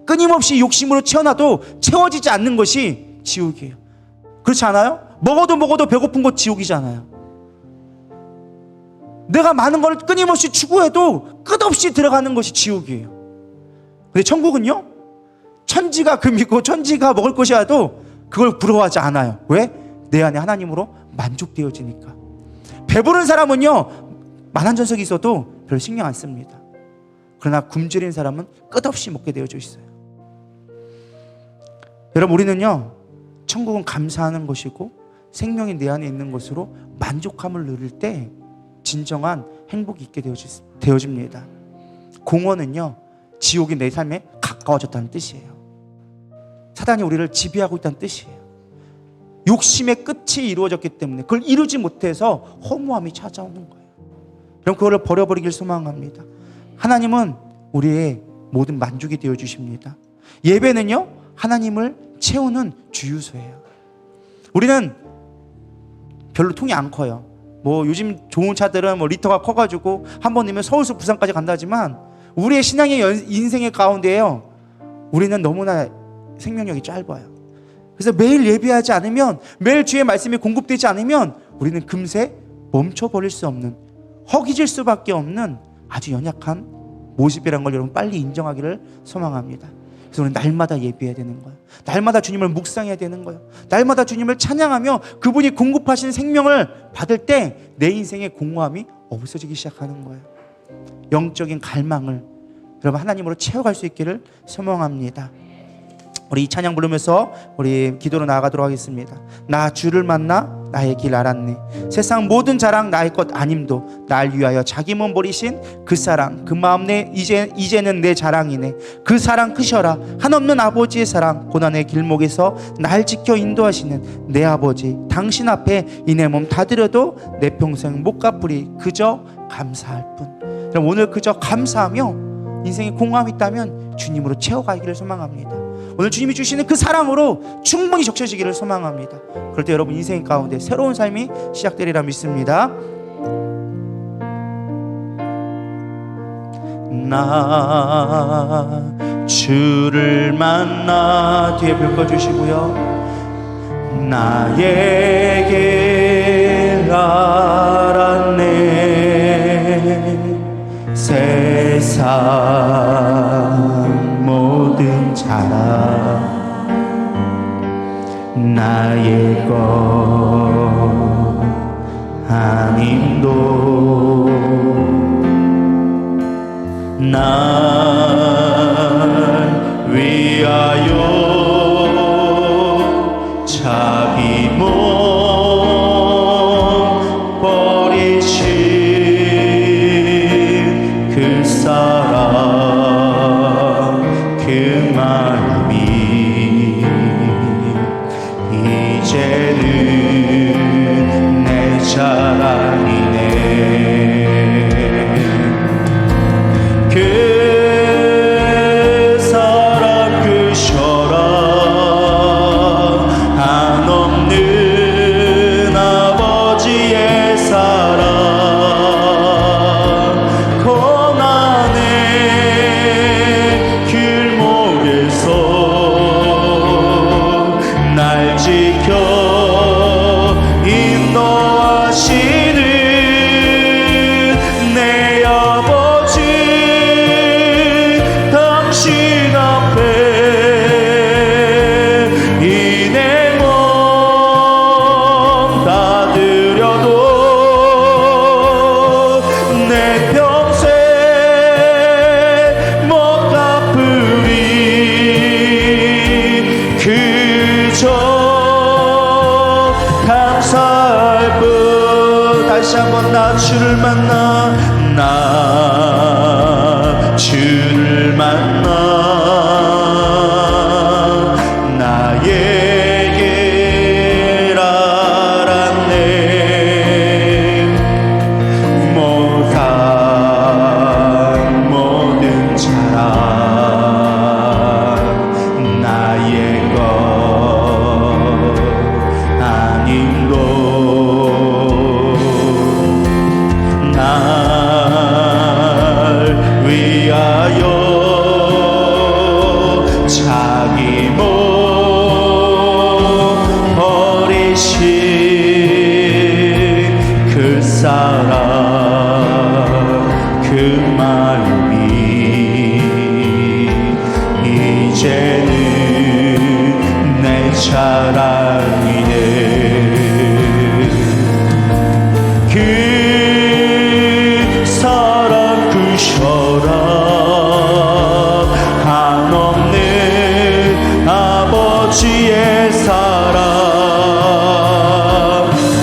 끊임없이 욕심으로 채워놔도 채워지지 않는 것이 지옥이에요. 그렇지 않아요? 먹어도 배고픈 것 지옥이잖아요. 내가 많은 걸 끊임없이 추구해도 끝없이 들어가는 것이 지옥이에요. 근데 천국은요 천지가 금이고 천지가 먹을 것이라도 그걸 부러워하지 않아요. 왜? 내 안에 하나님으로 만족되어지니까. 배부른 사람은요 만한전석이 있어도 별 신경 안 씁니다. 그러나 굶주린 사람은 끝없이 먹게 되어져 있어요. 여러분 우리는요 천국은 감사하는 것이고 생명이 내 안에 있는 것으로 만족함을 누릴 때 진정한 행복이 있게 되어집니다. 공허는요 지옥이 내 삶에 가까워졌다는 뜻이에요. 사단이 우리를 지배하고 있다는 뜻이에요. 욕심의 끝이 이루어졌기 때문에 그걸 이루지 못해서 허무함이 찾아오는 거예요. 그럼 그거를 버려버리길 소망합니다. 하나님은 우리의 모든 만족이 되어 주십니다. 예배는요 하나님을 채우는 주유소예요. 우리는 별로 통이 안 커요. 뭐 요즘 좋은 차들은 뭐 리터가 커가지고 한 번 넣으면 서울에서 부산까지 간다지만 우리의 신앙의 인생의 가운데에요 우리는 너무나 생명력이 짧아요. 그래서 매일 예배하지 않으면, 매일 주의 말씀이 공급되지 않으면 우리는 금세 멈춰버릴 수 없는, 허기질 수밖에 없는 아주 연약한 모습이란 걸 여러분 빨리 인정하기를 소망합니다. 그래서 우리는 날마다 예배해야 되는 거예요. 날마다 주님을 묵상해야 되는 거예요. 날마다 주님을 찬양하며 그분이 공급하신 생명을 받을 때 내 인생의 공허함이 없어지기 시작하는 거예요. 영적인 갈망을 여러분 하나님으로 채워갈 수 있기를 소망합니다. 우리 이 찬양 부르면서 우리 기도로 나아가도록 하겠습니다. 나 주를 만나 나의 길 알았네. 세상 모든 자랑 나의 것 아님도 날 위하여 자기 몸 버리신 그 사랑, 그 마음 내 이제는 내 자랑이네. 그 사랑 크셔라. 한없는 아버지의 사랑, 고난의 길목에서 날 지켜 인도하시는 내 아버지, 당신 앞에 이 내 몸 다 드려도 내 평생 못 갚으리. 그저 감사할 뿐. 그럼 오늘 그저 감사하며 인생에 공허함이 있다면 주님으로 채워가기를 소망합니다. 오늘 주님이 주시는 그 사랑으로 충분히 적셔지기를 소망합니다. 그럴 때 여러분 인생 가운데 새로운 삶이 시작되리라 믿습니다. 나 주를 만나 뒤에 불 꺼주시고요. 나의 길 알았네. 세상 모든 자랑 나의 것 아님도 날 위하여 자기 몸 버리신 그 사랑 그 마음이 이제는 내 자랑이네. 그 나 주를 만나 나 주를 만나 나에게 알았네 모든 모든 자랑 나의 것 아닌 것 날 위하여 자기 몸 버리신 그 사랑 그 마음이 이제는 내 자랑이네 그 사랑 그 혈압 한없는 아버지의 사랑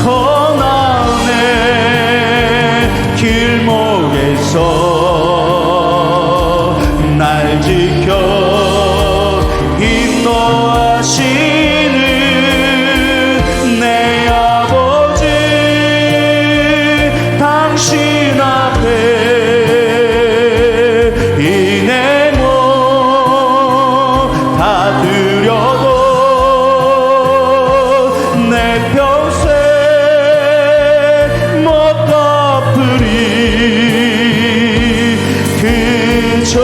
고난의 길목에서 날 지켜 인도하시는 내 아버지 당신 앞에 이 내 몸 다 드려도 내 평생 못 갚으리 그저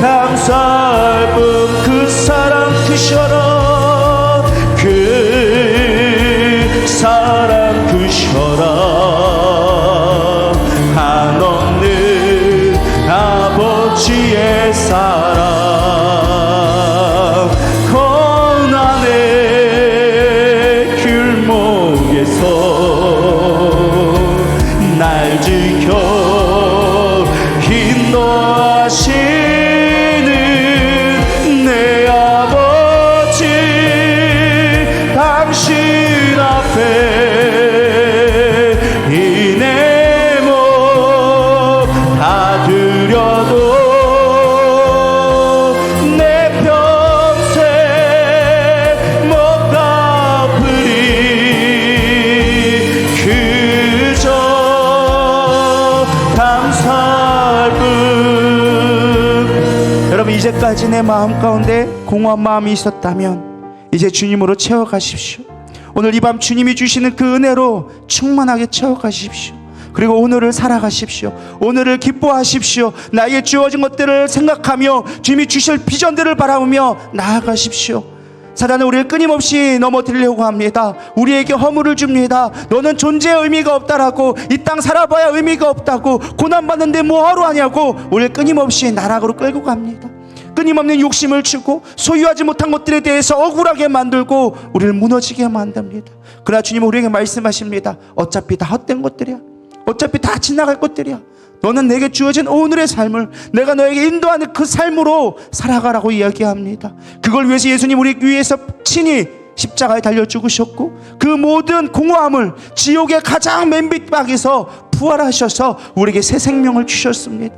감사할 뿐 그 사랑 그 혈압 그 사랑 그 혈압 한없는 아버지의 사랑 고난의 길목에서 날 지켜 인도하시는 내 아버지 당신 앞에 이 내 몸 다 드려도 내 평생 못 갚으리 그저 감사할 뿐 여러분 이제까지 내 마음 가운데 공허한 마음이 있었다면 이제 주님으로 채워가십시오. 오늘 이 밤 주님이 주시는 그 은혜로 충만하게 채워가십시오. 그리고 오늘을 살아가십시오. 오늘을 기뻐하십시오. 나에게 주어진 것들을 생각하며 주님이 주실 비전들을 바라보며 나아가십시오. 사단은 우리를 끊임없이 넘어뜨리려고 합니다. 우리에게 허물을 줍니다. 너는 존재의 의미가 없다라고, 이 땅 살아봐야 의미가 없다고, 고난받는데 뭐하러 하냐고 우리를 끊임없이 나락으로 끌고 갑니다. 끊임없는 욕심을 주고 소유하지 못한 것들에 대해서 억울하게 만들고 우리를 무너지게 만듭니다. 그러나 주님은 우리에게 말씀하십니다. 어차피 다 헛된 것들이야. 어차피 다 지나갈 것들이야. 너는 내게 주어진 오늘의 삶을 내가 너에게 인도하는 그 삶으로 살아가라고 이야기합니다. 그걸 위해서 예수님 우리 위해서 친히 십자가에 달려 죽으셨고 그 모든 공허함을 지옥의 가장 맨 밑박에서 부활하셔서 우리에게 새 생명을 주셨습니다.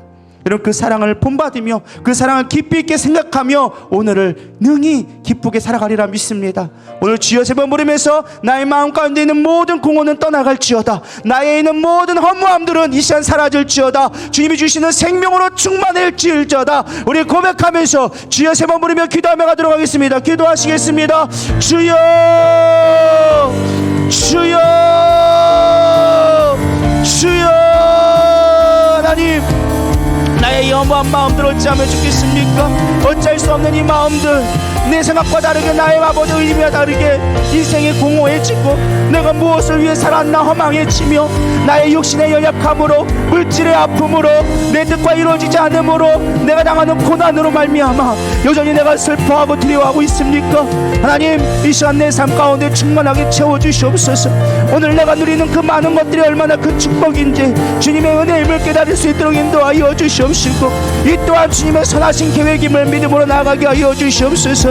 여러분 그 사랑을 본받으며 그 사랑을 깊이 있게 생각하며 오늘을 능히 기쁘게 살아가리라 믿습니다. 오늘 주여 세 번 부르면서 나의 마음 가운데 있는 모든 공허는 떠나갈지어다. 나에 있는 모든 허무함들은 이 시간 사라질지어다. 주님이 주시는 생명으로 충만할지어다. 우리 고백하면서 주여 세 번 부르며 기도하며 가도록 하겠습니다. 기도하시겠습니다. 주여 주여 주여 하나님 나의 염원한 마음들 어찌하면 좋겠습니까? 어쩔 수 없는 이 마음들 내 생각과 다르게 나의 아버지 의미와 다르게 인생이 공허해지고 내가 무엇을 위해 살았나 허망해지며 나의 육신의 연약함으로 물질의 아픔으로 내 뜻과 이루어지지 않음으로 내가 당하는 고난으로 말미암아 여전히 내가 슬퍼하고 두려워하고 있습니까? 하나님 이 시간 내 삶 가운데 충만하게 채워주시옵소서. 오늘 내가 누리는 그 많은 것들이 얼마나 큰 축복인지 주님의 은혜의 힘을 깨달을 수 있도록 인도하여 주시옵시고 이 또한 주님의 선하신 계획임을 믿음으로 나아가게 하여 주시옵소서.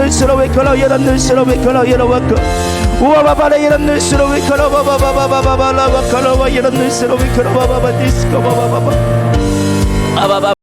늘수록 위클로 이런 늘수록 위클로 이런 와크 우와바바라 이런 늘수록 위클로 바바바바바바바라 와클로 이런 늘수록 위클로 바바바 디스코 바바바바 아바바